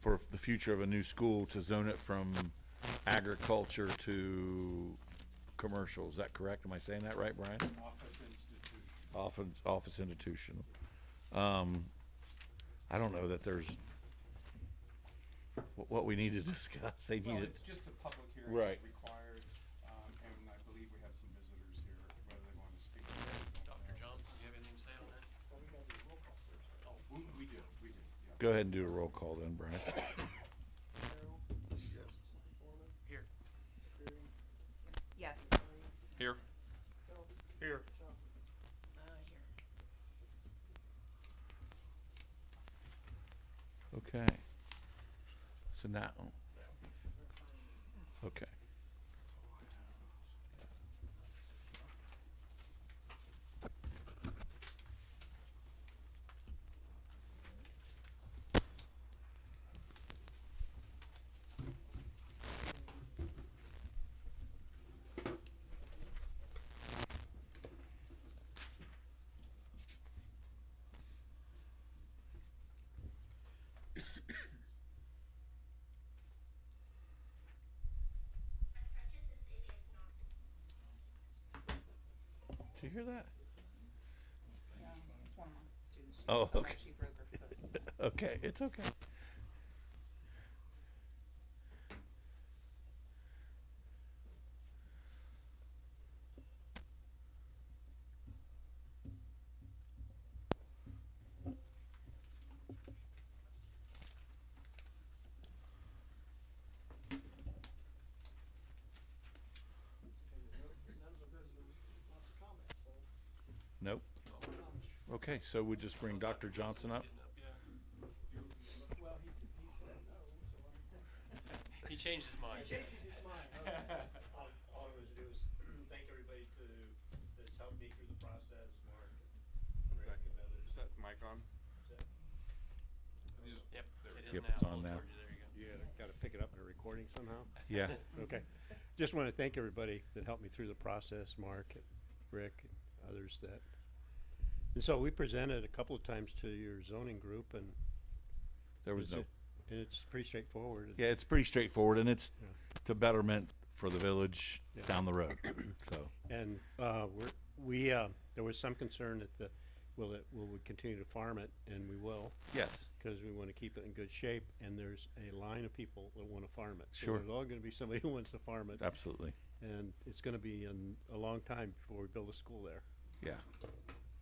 for the future of a new school to zone it from agriculture to commercial. Is that correct? Am I saying that right, Brian? Office institution. Office institution. I don't know that there's what we need to discuss. They Well, need it. it's just a public hearing. Right. It's required, and I believe we have some visitors here, whether they want to speak. Dr. Johnson, do you have anything to say on that? Well, we gotta do a roll call first. Oh, we do, yeah. Go ahead and do a roll call then, Brian. Carol, Yes. Foreman, Here. Spearing, Yes. Lane, Here. Phelps, Here. Johnson. Here. Okay. So now, okay. Did you hear that? Yeah, it's one of my students. She Oh, just felt okay. like she broke her foot. Okay, it's okay. None of the visitors wants to comment, so. Nope. Okay, so we just bring Dr. Johnson up. Well, he said no, so I'm. He changed his mind. He changes his mind, okay. All I was do is thank everybody that's helped me through the process, Mark, Rick, and others. Is that mic on? Yep, it is Yep, now. it's on now. There you go. Yeah, gotta pick it up in a recording somehow. Yeah. Okay. Just wanna thank everybody that helped me through the process, Mark, and Rick, and others that. And so we presented a couple of times to your zoning group, and There was no. and it's pretty straightforward. Yeah, it's pretty straightforward, and it's Yeah. to betterment for the village Yeah. down the road. So, And there was some concern that will we continue to farm it, and we will, yes, because we want to keep it in good shape, and there's a line of people that want to farm it. Sure. So there's all going to be somebody who wants to farm it, absolutely. and it's going to be a long time before we build a school there. Yeah.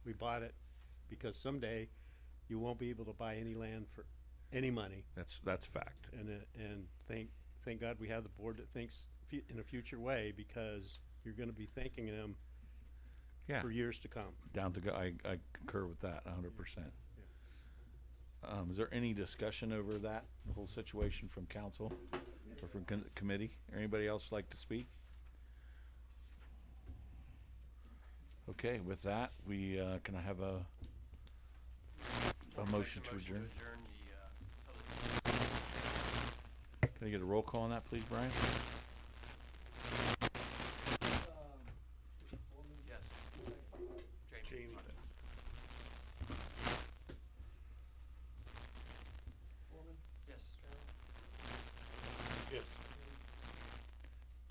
We bought it because someday you won't be able to buy any land for any money, That's fact. and thank God we have the board that thinks in a future way, because you're going to be thanking them Yeah. for years to come. Down to go. I concur with that 100%. Is there any discussion over that, the whole situation from council or from committee? Anybody else like to speak? Okay, with that, we, can I have a motion to adjourn? Motion to adjourn the, public. Can I get a roll call on that, please, Brian? Foreman, Yes. second. Jamie. Foreman, Yes. Carol, Yes.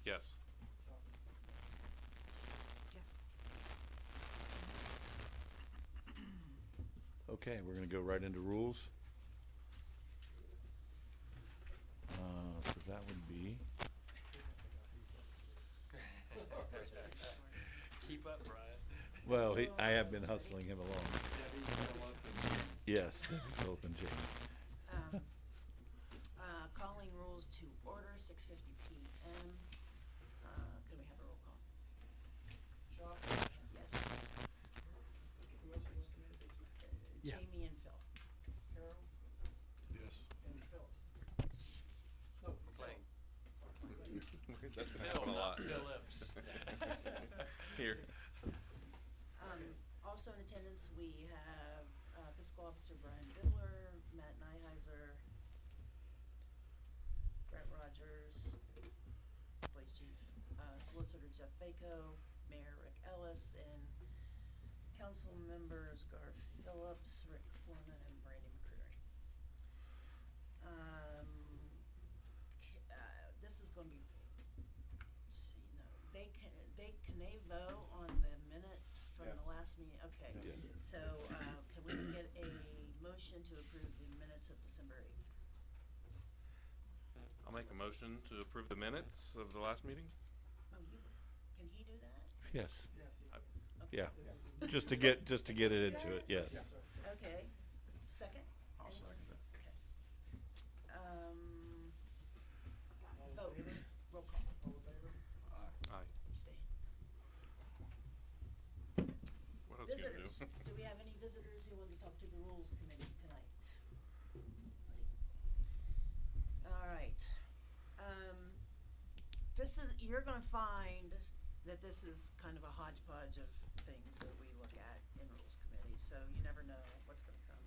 Yes. Johnson. Yes. Okay, we're gonna go right into rules. So that would be, Keep up, Brian. well, I have been hustling him along. Yes, Philip and Jamie. Calling rules to order, 6:50 PM. Could we have a roll call? Shaw, Yes. who else was communicating? Yeah. Jamie and Phil. Carol Yes. and Phillips. No, McLean. That's been Phil, happening a not lot. Phillips. Here. Also in attendance, we have Fiscal Officer Brian Bidler, Matt Nyheiser, Brett Rogers, Police Chief, Solicitor Jeff Faco, Mayor Rick Ellis, and council members Gar Phillips, Rick Foreman, and Brandy McCreary. nay vote on the minutes from Yes. the last meeting? Okay. Yeah. So, can we get a motion to approve the minutes of December 8th? I'll make a motion to approve the minutes of the last meeting. Oh, can he do that? Yes, Yes, yeah, just to get it into it, yes. Okay. Second? I'll second it. Okay. Vote. Roll call. all in favor? Aye. Abstain. What else you gonna do? Visitors. Do we have any visitors who want to talk to the rules committee tonight? All right. This is, you're gonna find that this is kind of a hodgepodge of things that we look at in rules committee, so you never know what's gonna come.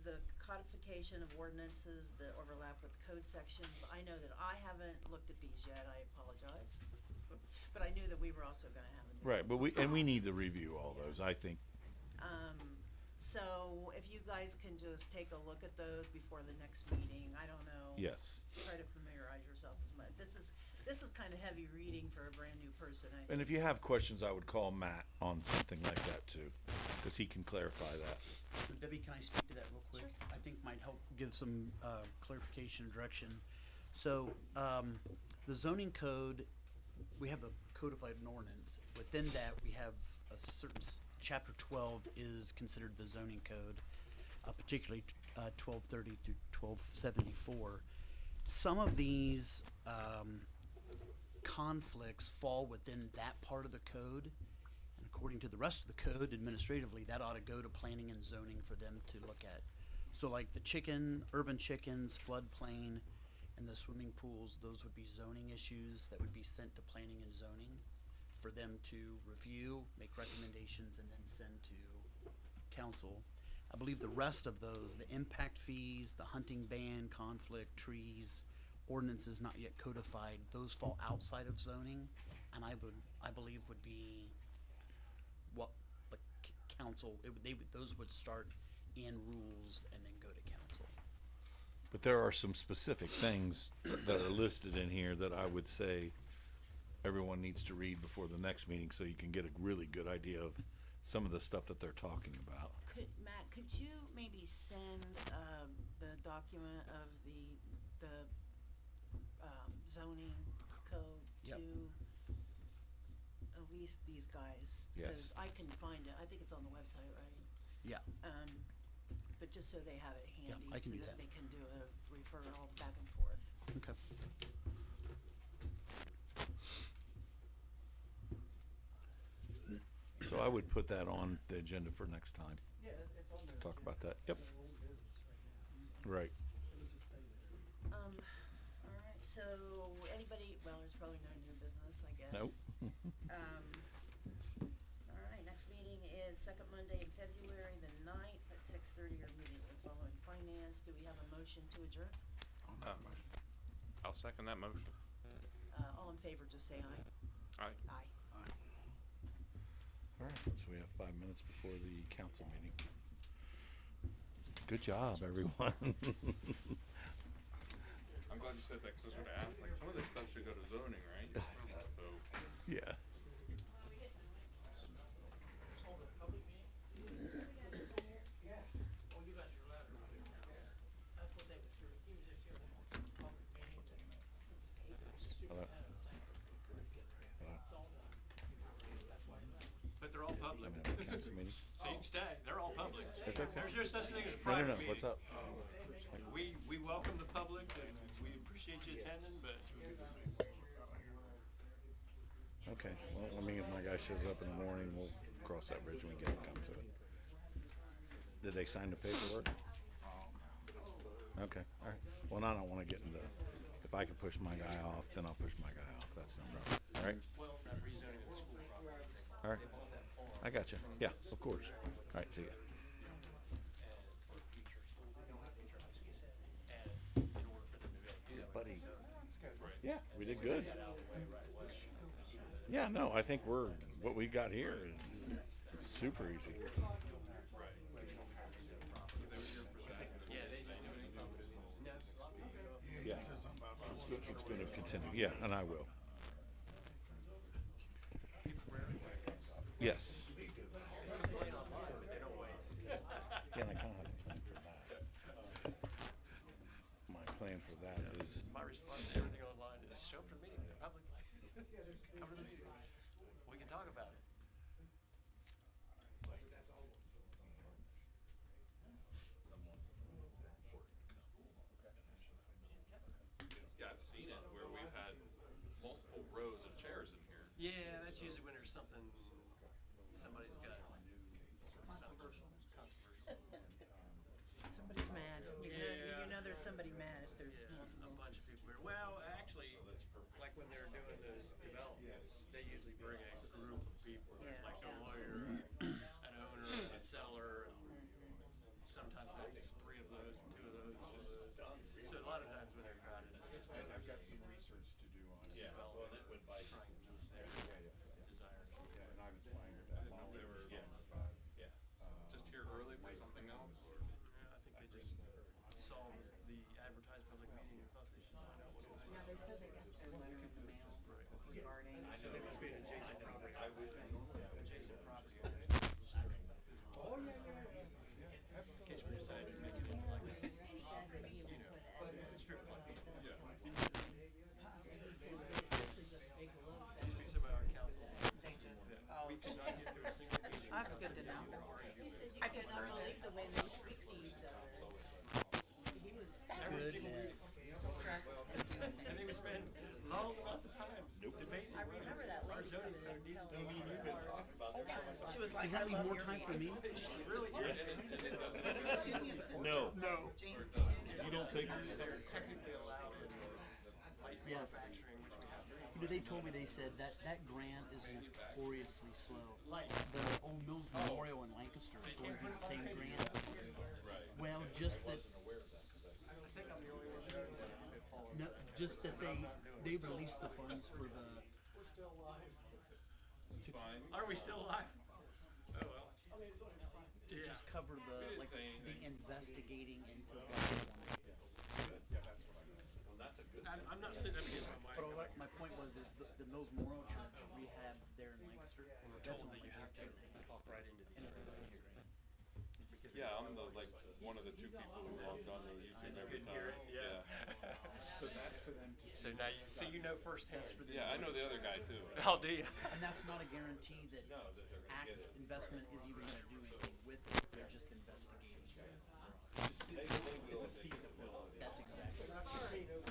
The codification of ordinances that overlap with code sections, I know that I haven't looked at these yet, I apologize. But I knew that we were also gonna have a new. Right, but we need to review all those, I think. So if you guys can just take a look at those before the next meeting, I don't know. Yes. Try to familiarize yourself as much. This is kind of heavy reading for a brand new person, I And think. if you have questions, I would call Matt on something like that too, because he can clarify that. Debbie, can I speak to that real quick? Sure. I think might help give some clarification and direction. So, the zoning code, we have a codified ordinance. Within that, we have a certain, chapter 12 is considered the zoning code, particularly 1230 through 1274. Some of these conflicts fall within that part of the code. And according to the rest of the code, administratively, that ought to go to planning and zoning for them to look at. So like the urban chickens, floodplain, and the swimming pools, those would be zoning issues that would be sent to planning and zoning for them to review, make recommendations, and then send to council. I believe the rest of those, the impact fees, the hunting ban, conflict, trees, ordinances not yet codified, those fall outside of zoning, and I believe would be what the council, those would start in rules and then go to council. But there are some specific things that are listed in here that I would say everyone needs to read before the next meeting so you can get a really good idea of some of the stuff that they're talking about. Matt, could you maybe send the document of the zoning code to Yep. at least these guys? Yes. Because I can find it. I think it's on the website, right? Yeah, But just so they have it Yeah, handy, I can so do that that. they can do a referral back and forth. okay. So I would put that on the agenda for next time. Yeah, it's on there. Talk yeah. about that. Yep. They're old business right now, Right. so it'll just stay there. All right, so anybody, well, there's probably no new business, I guess. Nope. All right, next meeting is second Monday in February, the 9th at 6:30, or immediately following finance. Do we have a motion to adjourn? I'll make a motion. I'll second that motion. All in favor, just say aye. Aye. Aye. Aye. All right, so we have 5 minutes before the council meeting. Good job, everyone. I'm glad you said that, 'cause I was gonna ask, like, some of this stuff should go to zoning, right? So, Yeah. Hold a public meeting? Yeah. Oh, you got your letter. That's what they would do, even if you have a public meeting. Hello. But they're all public. I'm having a council meeting. So you can stay, they're all public. That's okay. There's no such thing as a No, private no, meeting. what's up? We welcome the public and we appreciate you attending, but Okay, well, let me, if my guy shows up in the morning, we'll cross that bridge when we get to come to it. Did they sign the paperwork? Okay, all right. Well, I don't wanna get into, if I can push my guy off, then I'll push my guy off, that's no problem, all right? well, that rezoning of the school property. All right, I got you. Yeah, of course. All right, see ya. And in order for them to be able to do that. Buddy. Yeah, we did good. Yeah, no, I think what we got here is super easy. Yeah, they just do any public business. Yes. Yeah, it's gonna continue, yeah, and I will. Yes. Yeah, and I kind of have a plan for that. My plan for that is, My response to everything online is show up for the meeting publicly. Come to the meeting. We can talk about it. Yeah, I've seen it where we've had multiple rows of chairs in here. Yeah, that's usually when there's something, somebody's got. Controversial. Somebody's mad. You know there's somebody mad if there's Yeah, a multiple. bunch of people here. Well, actually, like when they're doing those developments, they usually bring a group of people, Yeah. like a lawyer, an owner, a seller. Sometimes that's three of those, two of those, one of those. So a lot of times when they're crowded, it's just And I've got some research to do on it. development, trying to meet their desires. Yeah, and I was fine with that. I didn't know they were, just here early for something else, or? Yeah, I think they just saw the advertised public meeting and thought they should find out what it was. Yeah, they said they got their letter in the mail regarding. There must be an adjacent property. Adjacent property. Oh, yeah. In case we decide to make it into like a, He said that he would put evidence strip club. and he said that this is a big look. Used to be some of our council. They just, We could not get through a single meeting. that's good to know. He said you I cannot prefer believe the way they speak to each other. He was Every single meeting. Stress inducing. And they would spend long lots of time debating. I remember that our lady zoning coming in code and needed telling to me be. She was like, Does that I leave love more your time for meeting. me? Really? No. James You don't think? They're technically allowed in light Yes. manufacturing, which we have to You know, they told me, they said that that grant is notoriously slow. light. The Old Mills Memorial in Lancaster is going through the same grant. Well, just that, I think I'm the only one that follows. no, just that they released the funds for the, We're still alive. Fine. Are we still alive? Oh, well. to Yeah. just cover the, didn't like, say the anything. investigating into the. I'm not sitting up against my mic. But my point was, is the Mills Memorial Church rehab there in Lancaster, We're that's told only that you have to talk right into and the. it's the same grant. Yeah, I'm one of the two people who logged on to YouTube every Couldn't hear time. it, yeah. So that's for them to. So now you know firsthand. Yeah, I know the other guy too. How do you? And that's not a guarantee that ACT investment is even gonna do anything with it, they're just investigating. It's a feasibility. That's exactly.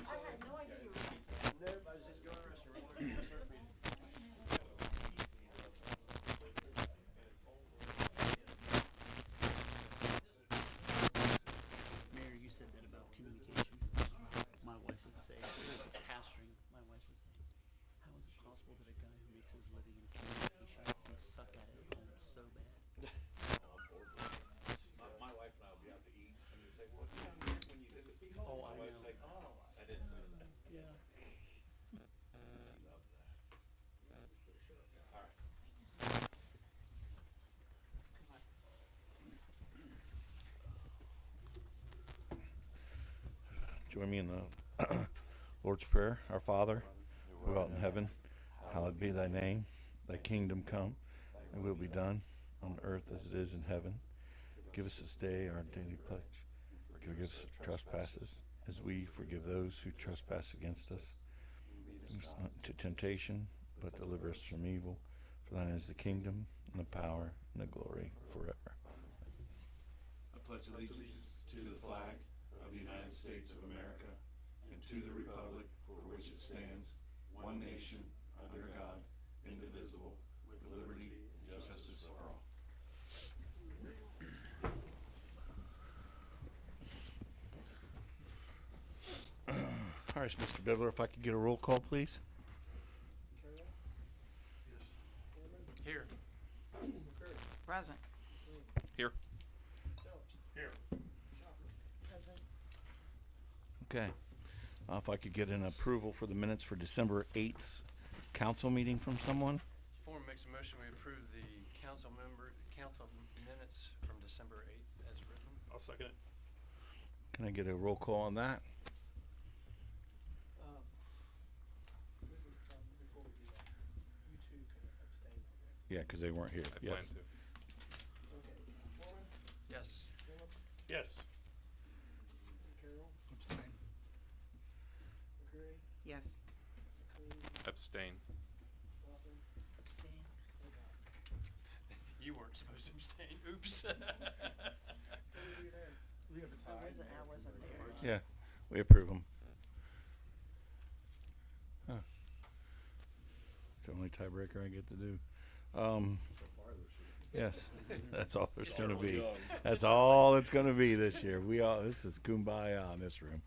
I had no idea you were. Nope, I was just going to restaurant. Mayor, you said that about communication. My wife would say, when I was pastoring, my wife would say, how is it possible that a guy who makes his living in communication can suck at it at home so bad? My wife and I will be out to eat, and you say, well, when you did this, Oh, I my wife's know. like, oh, I didn't know that. Yeah. She loves that. All right. join me in the Lord's Prayer. Our Father, who art in heaven, hallowed be thy name. Thy kingdom come, and will be done on earth as it is in heaven. Give us this day our daily pledge. Forgive us our trespasses, as we forgive those who trespass against us. Lead us not into temptation, but deliver us from evil. For thine is the kingdom, and the power, and the glory forever. I pledge allegiance to the flag of the United States of America and to the republic for which it stands, one nation, under God, indivisible, with liberty and justice for all. All right, Mr. Bibler, if I could get a roll call, please. Here. Present. Here. Present. Okay. If I could get an approval for the minutes for December 8th council meeting from someone? Form makes a motion, we approve the council minutes from December 8th as written. I'll second it. Can I get a roll call on that? This is, before we do that, you two can abstain from this. Yeah, because they weren't here. I Yes. plan to. Okay, Foreman, Yes. Phillips, Yes. Carroll, Abstain. McCray, Yes. McLean, Abstain. Hoffman, Abstain. You weren't supposed to abstain. Oops. who were you there? We have a tie. I wasn't there. Yeah, we approve them. Huh. It's the only tiebreaker I get to do. Yes, that's all there's gonna be. That's all it's gonna be this year. This is kumbaya in this room.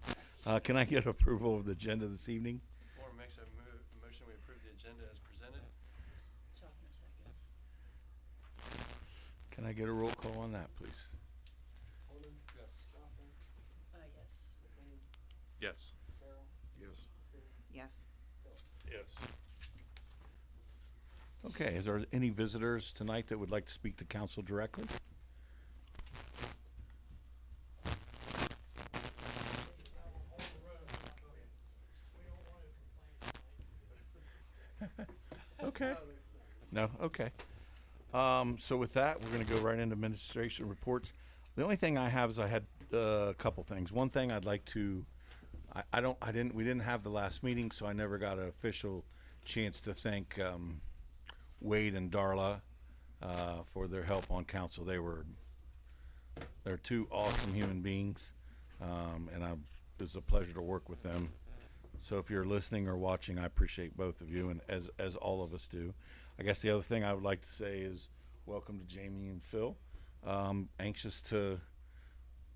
Can I get approval of the agenda this evening? Forum makes a motion, we approve the agenda as presented. Schaffner seconds. Can I get a roll call on that, please? Foreman, Yes. Hoffman, Yes. McLean, Yes. Carroll, Yes. McCray, Yes. Phillips. Yes. Okay, is there any visitors tonight that would like to speak to council directly? Okay. No, okay. So with that, we're gonna go right into administration reports. The only thing I have is I had a couple things. One thing I'd like to, we didn't have the last meeting, so I never got an official chance to thank Wade and Darla for their help on council. They're two awesome human beings, and it was a pleasure to work with them. So if you're listening or watching, I appreciate both of you, and as all of us do. I guess the other thing I would like to say is welcome to Jamie and Phil. Anxious to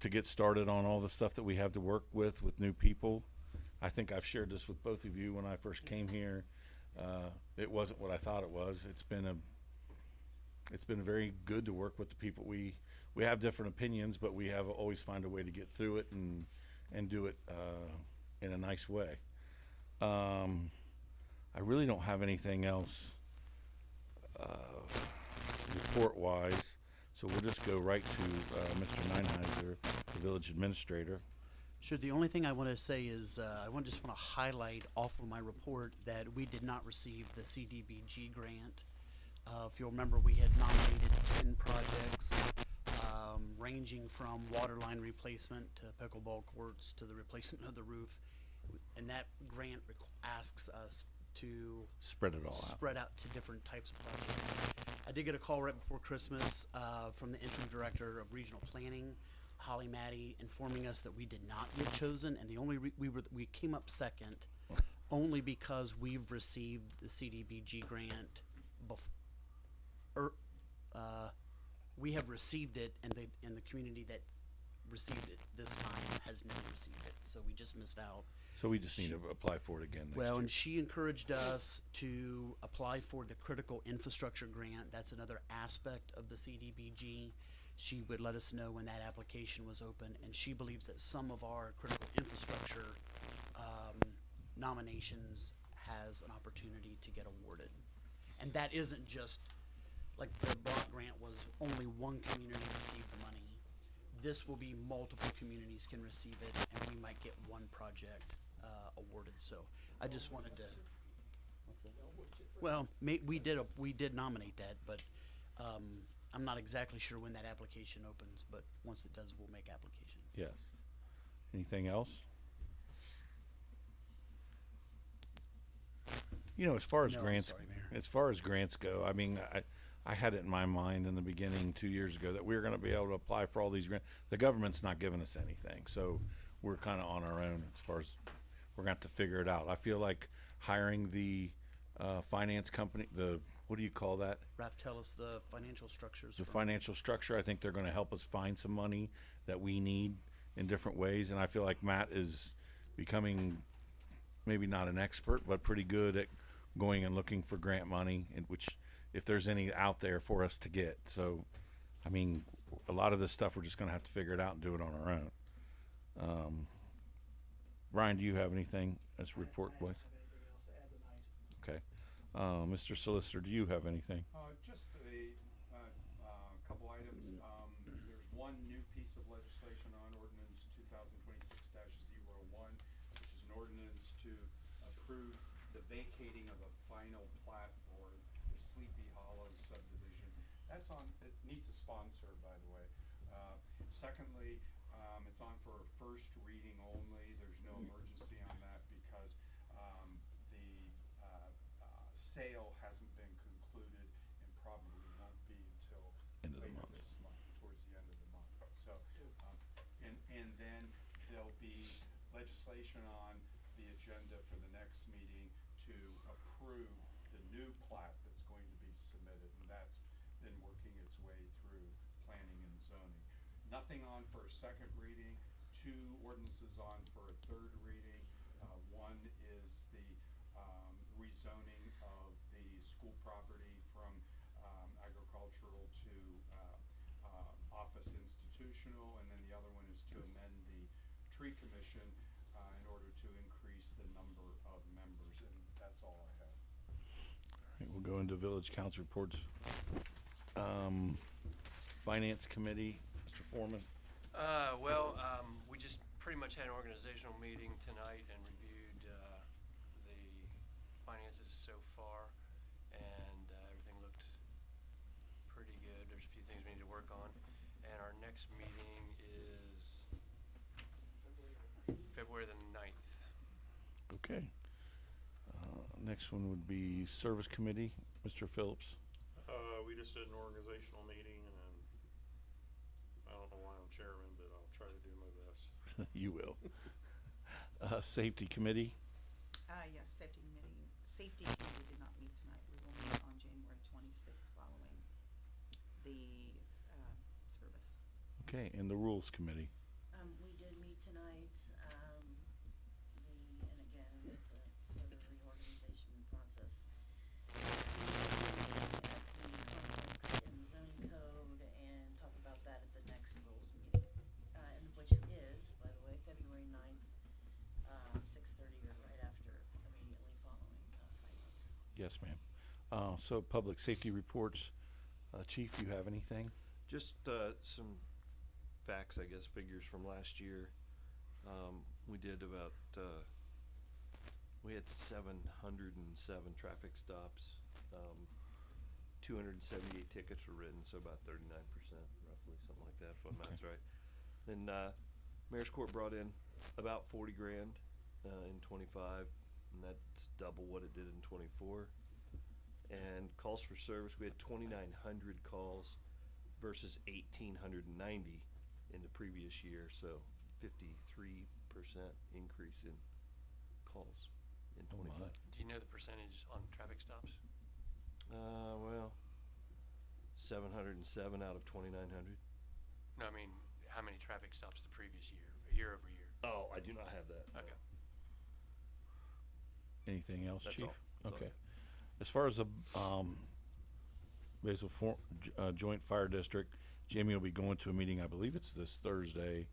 get started on all the stuff that we have to work with new people. I think I've shared this with both of you when I first came here. It wasn't what I thought it was. It's been very good to work with the people. We have different opinions, but we have always find a way to get through it and do it in a nice way. I really don't have anything else report-wise, so we'll just go right to Mr. Neinheiser, the village administrator. Sure, the only thing I want to say is, I just want to highlight off of my report that we did not receive the CDBG grant. If you'll remember, we had nominated 10 projects, ranging from water line replacement to pickleball courts to the replacement of the roof. And that grant asks us to Spread it all out. spread out to different types of projects. I did get a call right before Christmas from the interim director of regional planning, Holly Matty, informing us that we did not get chosen, and the only we came up second only because we've received the CDBG grant. We have received it, and the community that received it this time has never received it, so we just missed out. So we just need to apply for it again next Well, year. and she encouraged us to apply for the critical infrastructure grant. That's another aspect of the CDBG. She would let us know when that application was open, and she believes that some of our critical infrastructure nominations has an opportunity to get awarded. And that isn't just, like the block grant was only one community received the money. This will be multiple communities can receive it, and we might get one project awarded. So I just wanted to. What's that? Well, we did nominate that, but I'm not exactly sure when that application opens. But once it does, we'll make application. Yes. Anything else? You know, as far as No, I'm grants, sorry, Mayor. as far as grants go, I mean, I had it in my mind in the beginning 2 years ago that we were going to be able to apply for all these grants. The government's not giving us anything, so we're kind of on our own as far as we're going to have to figure it out. I feel like hiring the finance company, what do you call that? Raf, tell us the financial structures. The from- financial structure. I think they're going to help us find some money that we need in different ways, and I feel like Matt is becoming maybe not an expert, but pretty good at going and looking for grant money, in which if there's any out there for us to get. So, I mean, a lot of this stuff we're just going to have to figure it out and do it on our own. Brian, do you have anything as report I wise? don't have anything else to add tonight. Okay. Mr. Solicitor, do you have anything? Just a couple items. There's one new piece of legislation on ordinance 2026-01, which is an ordinance to approve the vacating of a final plat for the Sleepy Hollow subdivision. That's on, it needs a sponsor, by the way. Secondly, it's on for a first reading only. There's no emergency on that because the sale hasn't been concluded and probably won't be until End of the later month. this month, towards the end of the month. So, and then there'll be legislation on the agenda for the next meeting to approve the new plat that's going to be submitted, and that's been working its way through planning and zoning. Nothing on for a second reading, 2 ordinances on for a third reading. One is the rezoning of the school property from agricultural to office institutional, and then the other one is to amend the tree commission in order to increase the number of members, and that's all I have. All right, we'll go into village council reports. Finance committee, Mr. Foreman. We just pretty much had an organizational meeting tonight and reviewed the finances so far, and everything looked pretty good. There's a few things we need to work on, and our next meeting is February the 9th. Okay. Next one would be service committee, Mr. Phillips. We just did an organizational meeting, and I don't know why I'm chairman, but I'll try to do my best. You will. Safety committee. Yes, safety committee did not meet tonight. We will meet on January 26th following the service. Okay, and the rules committee. We did meet tonight, and again, it's a sort of reorganization process. The conflicts in the zoning code and talk about that at the next rules meeting, and which is, by the way, February 9th, 6:30 or right after, immediately following, finance. Yes, ma'am. So public safety reports. Chief, you have anything? Just some facts, I guess, figures from last year. We did about, we had 707 traffic stops. 278 tickets were written, so about 39%, roughly, something like that, if my math's right. Then Mayor's Court brought in about 40 grand in 25, and that's double what it did in 24. And calls for service, we had 2,900 calls versus 1,890 in the previous year, so 53% increase in calls in 25. Do you know the percentage on traffic stops? Well, 707 out of 2,900. No, I mean, how many traffic stops the previous year over year? Oh, I do not have that. Okay. Anything else, That's Chief? all. That's all. Okay. As far as the Basil Joint Fire District, Jamie will be going to a meeting, I believe it's this Thursday,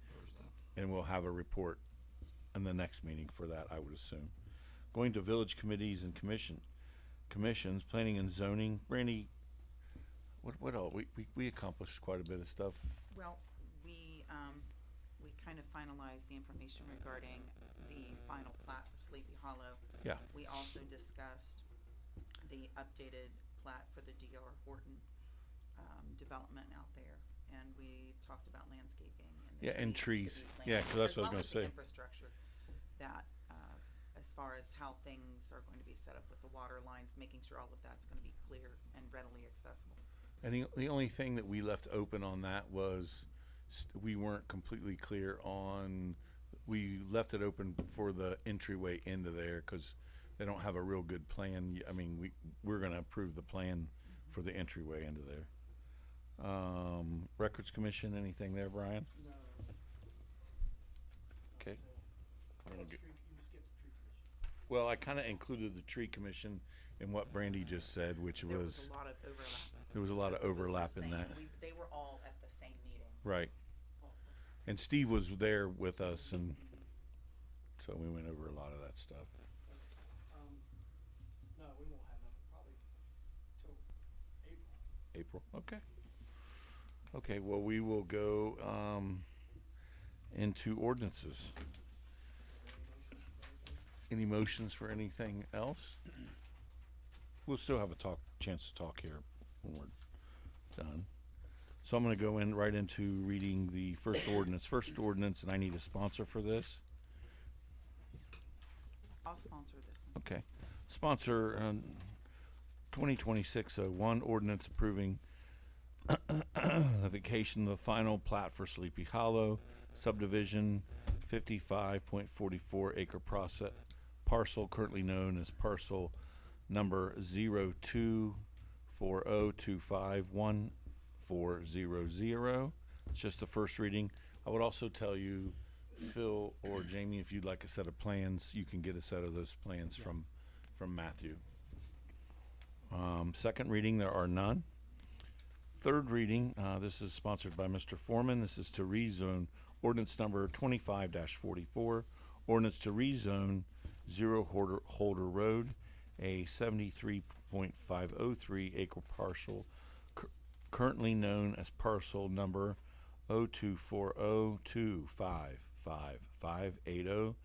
and we'll have a report in the next meeting for that, I would assume. Going to village committees and commissions, planning and zoning. Brandy, what all? We accomplished quite a bit of stuff. Well, we kind of finalized the information regarding the final plat for Sleepy Hollow. Yeah. We also discussed the updated plat for the D.R. Horton development out there, and we talked about landscaping and the Yeah, and trees. to be Yeah, planted, 'cause that's as what I was well gonna as the say. infrastructure that, as far as how things are going to be set up with the water lines, making sure all of that's going to be clear and readily accessible. And the only thing that we left open on that was we weren't completely clear on, we left it open for the entryway into there because they don't have a real good plan. I mean, we're going to approve the plan for the entryway into there. Records Commission, anything there, Brian? No. Okay. I'm gonna You get- skipped the tree commission. Well, I kind of included the tree commission in what Brandy just said, which There was, was a lot of overlap. there was a lot of because it was the overlap in same- that. They were all at the same meeting. Right. And Steve was there with us, and so we went over a lot of that stuff. No, we won't have nothing probably till April. April, okay. Okay, well, we will go into ordinances. Any motions for anything else? we'll still have a chance to talk here when we're done. So I'm gonna go right into reading the first ordinance. First ordinance, and I need a sponsor for this. I'll sponsor this one. Okay. Sponsor 2026-01 ordinance approving the vacation of the final plat for Sleepy Hollow subdivision, 55.44 acre parcel currently known as parcel number 0240251400. It's just the first reading. I would also tell you, Phil or Jamie, if you'd like a set of plans, you can get a set of those plans from Matthew. Second reading, there are none. Third reading, this is sponsored by Mr. Foreman. This is to rezone ordinance number 25-44, ordinance to rezone Zero Holder Road, a 73.503 acre parcel currently known as parcel number 0240255580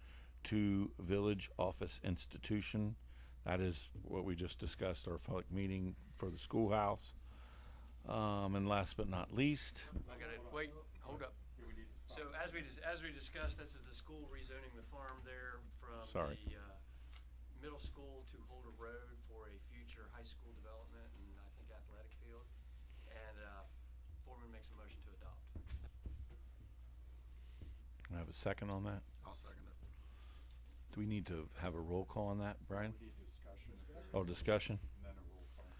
to Village Office Institution. That is what we just discussed, our public meeting for the schoolhouse. And last but not least, I got it. Wait, hold up. So as we discussed, this is the school rezoning the farm there from Sorry. the middle school to Holder Road for a future high school development and I think athletic field. And Foreman makes a motion to adopt. I have a second on that. I'll second it. Do we need to have a roll call on that, Brian? We need discussion. Oh, discussion? And then a roll call.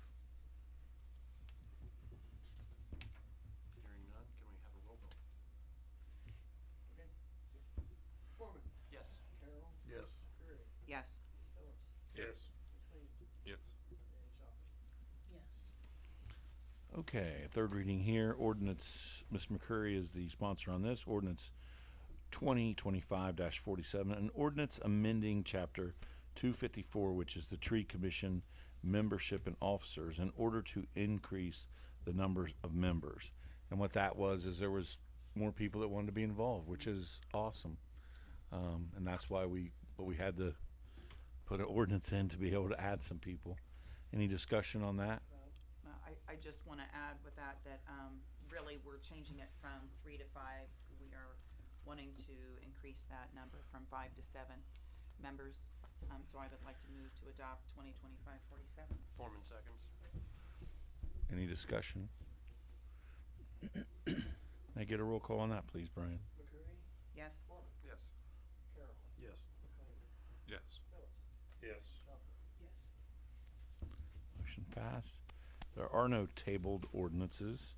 Hearing none, can we have a roll call? Okay. Foreman. Yes. Carroll. Yes. Curry. Yes. Phillips. Yes. McLean. Yes. And Schaefer. Yes. Okay, third reading here, ordinance, Ms. McCurry is the sponsor on this, ordinance 2025-47, an ordinance amending chapter 254, which is the Tree Commission membership and officers, in order to increase the numbers of members. And what that was is there was more people that wanted to be involved, which is awesome. And that's why we had to put an ordinance in to be able to add some people. Any discussion on that? I just want to add with that, really we're changing it from 3 to 5. We are wanting to increase that number from 5 to 7 members. So I would like to move to adopt 2025-47. Foreman seconds. Any discussion? May I get a roll call on that, please, Brian? McCurry. Yes. Foreman. Yes. Carroll. Yes. McLean. Yes. Phillips. Yes. Schaefer. Yes. Motion passed. There are no tabled ordinances.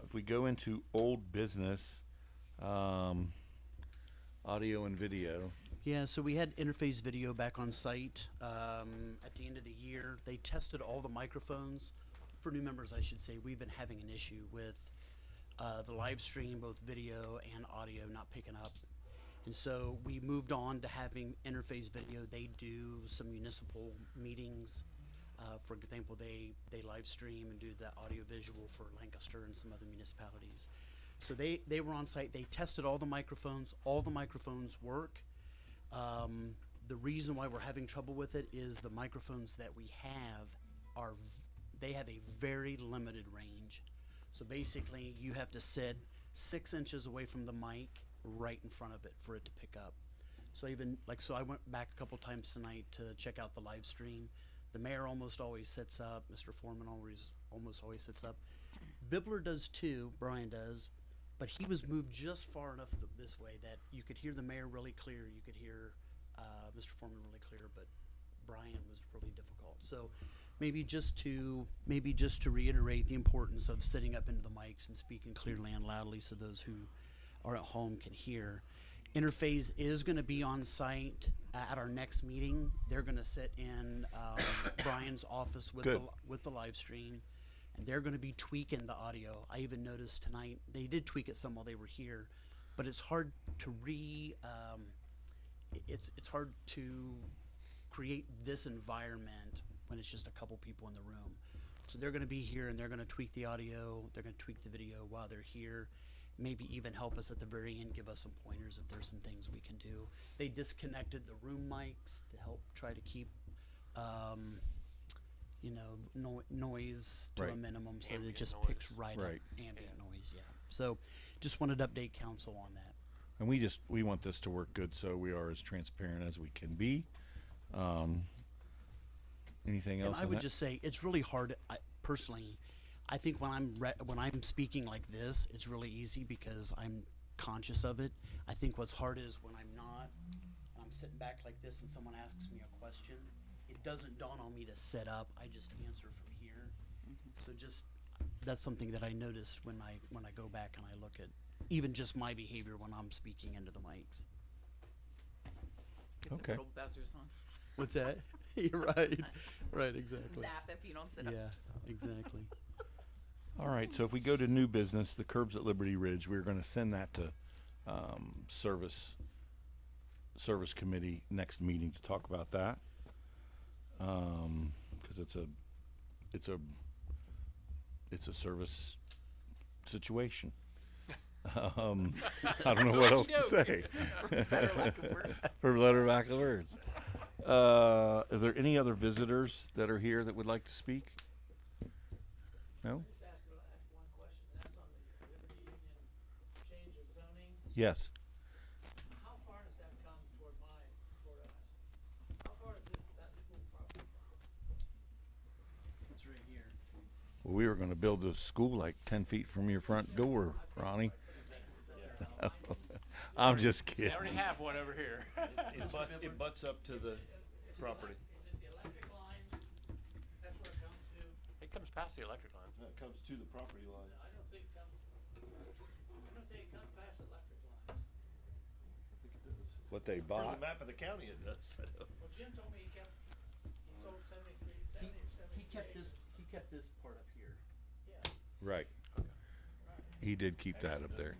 If we go into old business, audio and video. Yeah, so we had Interface Video back on site at the end of the year. They tested all the microphones. For new members, I should say, we've been having an issue with the live stream, both video and audio, not picking up. And so we moved on to having Interface Video. They do some municipal meetings. For example, they live stream and do the audio visual for Lancaster and some other municipalities. So they were on site. They tested all the microphones. All the microphones work. The reason why we're having trouble with it is the microphones that we have they have a very limited range. So basically, you have to sit 6 inches away from the mic, right in front of it, for it to pick up. So I went back a couple times tonight to check out the live stream. The mayor almost always sits up. Mr. Foreman almost always sits up. Bibler does too. Brian does. But he was moved just far enough this way that you could hear the mayor really clear. You could hear Mr. Foreman really clear, but Brian was really difficult. So maybe just to reiterate the importance of sitting up into the mics and speaking clearly and loudly so those who are at home can hear. Interface is going to be on site at our next meeting. They're going to sit in Brian's office with the live stream, and they're going to be tweaking the audio. I even noticed tonight they did tweak it some while they were here, but it's hard to it's hard to create this environment when it's just a couple people in the room. So they're going to be here and they're going to tweak the audio. They're going to tweak the video while they're here. Maybe even help us at the very end, give us some pointers if there's some things we can do. They disconnected the room mics to help try to keep noise to a Right. minimum, so that it Ambient just noise. picks right up Right. ambient noise, yeah. So just wanted to update council on that. And we want this to work good, so we are as transparent as we can be. Anything else? And I on would that? just say, it's really hard, personally, I think when I'm speaking like this, it's really easy because I'm conscious of it. I think what's hard is when I'm not, I'm sitting back like this and someone asks me a question, it doesn't dawn on me to set up, I just answer from here. So just, that's something that I noticed when I go back and I look at even just my behavior when I'm speaking into the mics. Get the Okay. little buzzers on. What's that? You're right. Right, exactly. Zap if you don't sit up. Yeah, exactly. All right, so if we go to new business, the curbs at Liberty Ridge, we're gonna send that to, service committee next meeting to talk about that. Cause it's a service situation. I don't know what else to say. Better lack of words. For better lack of words. Are there any other visitors that are here that would like to speak? No? Just ask one question, that's on the Liberty Union change of zoning. Yes. How far does that come toward us? How far is that school property? It's right here. Well, we were gonna build a school like 10 feet from your front door, Ronnie. I'm just They kidding. already have one over here. It butts up to the property. Is it the electric lines? That's where it comes to? It comes past the electric lines. No, it comes to the property line. I don't think it comes past electric lines. I think it does. What they For bought. the map of the county, it does. I know. Well, Jim told me he sold 70 or 73. He kept this part up here. Yeah, Right. He did keep that up there.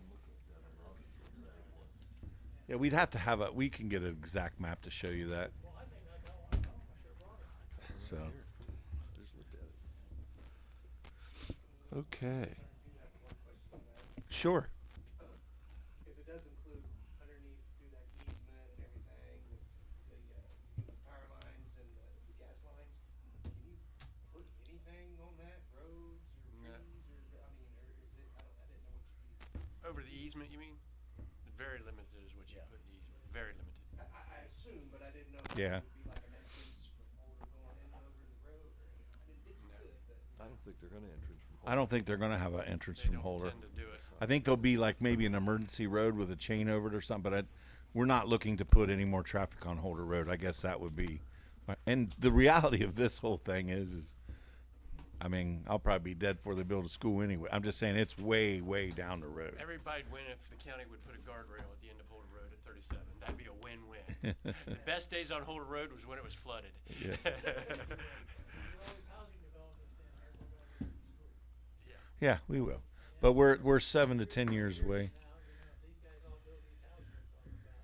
Yeah, we'd have to have we can get an exact map to show you that. well, I think I got one at home, I should've brought it. So, Just looked at it. okay. Sure. If it does include underneath through that easement and everything, the power lines and the gas lines, can you put anything on that, roads or No. trees or, I mean, or is it, I didn't know what you, Over the easement, you mean? Very limited is what you put in the easement, very limited. I assumed, but I didn't know if Yeah. it would be like an entrance from Holder going in over the road or anything. I didn't think you could, but. I don't think they're gonna entrance from. I don't think they're gonna have an entrance They from don't Holder. tend to do it. I think there'll be like maybe an emergency road with a chain over it or something, but we're not looking to put any more traffic on Holder Road. I guess that would be, and the reality of this whole thing is, I mean, I'll probably be dead before they build a school anyway. I'm just saying it's way, way down the road. Everybody'd win if the county would put a guardrail at the end of Holder Road at 37. That'd be a win-win. The best days on Holder Road was when it was flooded. Yeah. All these housing developments down there, we're gonna need some schools. Yeah, we will. But we're 7 to 10 years away. Now, if these guys all build these houses we're talking about,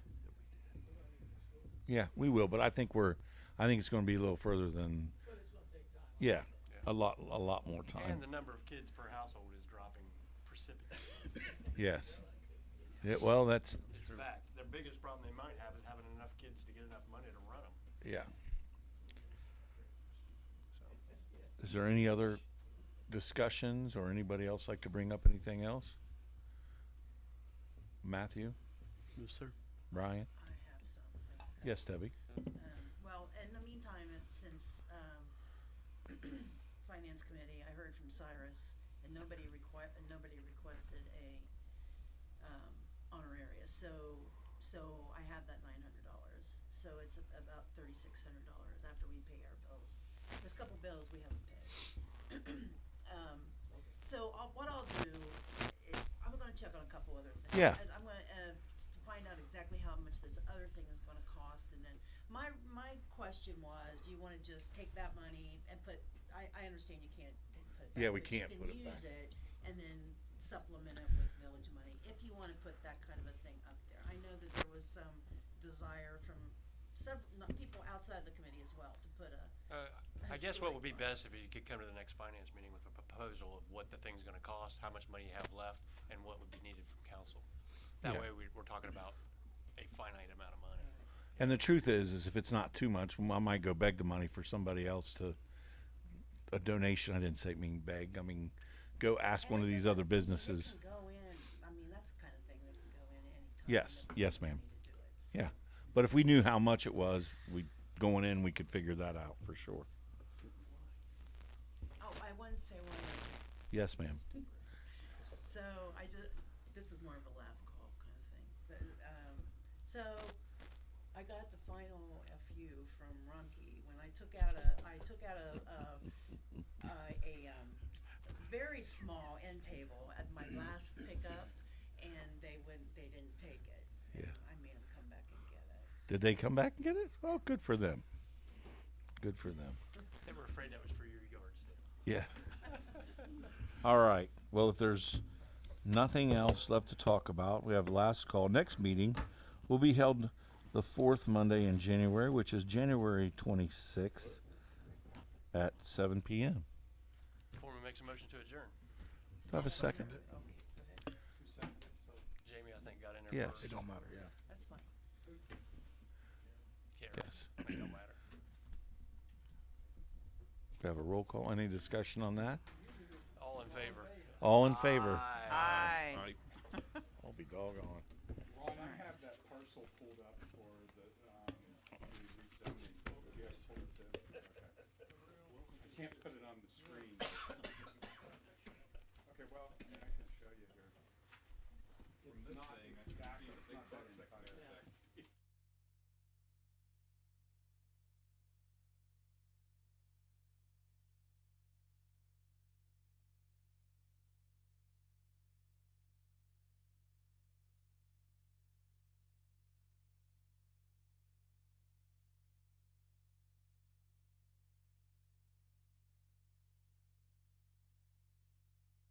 we're gonna need some schools. Yeah, we will. But I think it's going to be a little further than. But it's gonna take time. Yeah, a lot more time. And the number of kids per household is dropping precipitously. Yes. Yeah. Well, that's. It's a fact. Their biggest problem they might have is having enough kids to get enough money to run them. Yeah. Is there any other discussions or anybody else like to bring up anything else? Matthew, No, sir. Brian? I have something. Yes, Debbie. Well, in the meantime, since, Finance Committee, I heard from Cyrus, and nobody requested a, honorarius, so I have that $900. So it's about $3,600 after we pay our bills. There's a couple bills we haven't paid. So what I'll do, I'm gonna check on a couple other things. Yeah. I'm gonna, to find out exactly how much this other thing is gonna cost, and then my question was, do you wanna just take that money and I understand you can't put it back. Yeah, we but you can't can put it back. use it and then supplement it with village money, if you wanna put that kind of a thing up there. I know that there was some desire from several, people outside the committee as well, to put a I guess what would be historic best if you could come to the next finance meeting with a proposal of what the thing's gonna cost, how much money you have left, and what would be needed from council. That Yeah. way we're talking about a finite amount of money. And the truth is if it's not too much, I might go beg the money for somebody else to a donation. I didn't say mean beg. I mean, go ask And one it of these doesn't- other businesses. It can go in, I mean, that's the kind of thing that can go in anytime. Yes, that we yes, need ma'am. to do it, so. Yeah, but if we knew how much it was, going in, we could figure that out for sure. Oh, I wanted to say one other thing. Yes, ma'am. So this is more of a last call kind of thing, but, so I got the final FU from Rumpke when I took out a very small end table at my last pickup, and they didn't take it. And Yeah. I made them come back and get it. Did they come back and get it? Oh, good for them. Good for them. They were afraid that was for your yard sale. Yeah. All right. Well, if there's nothing else left to talk about, we have last call. Next meeting will be held the fourth Monday in January, which is January 26th at 7 p.m. Foreman makes a motion to adjourn. Do I have a second? Jamie, I think, got in there Yes. first. It don't matter, yeah. That's fine. Can't Yes. It don't matter. We have a roll call. Any discussion on that? All in favor? All in favor? Aye. I'll be doggone. Ron, I have that parcel pulled up for the rezoning. Yes, hold it to- okay. I can't put it on the screen. Okay, well, I mean, I can show you here. It's not exactly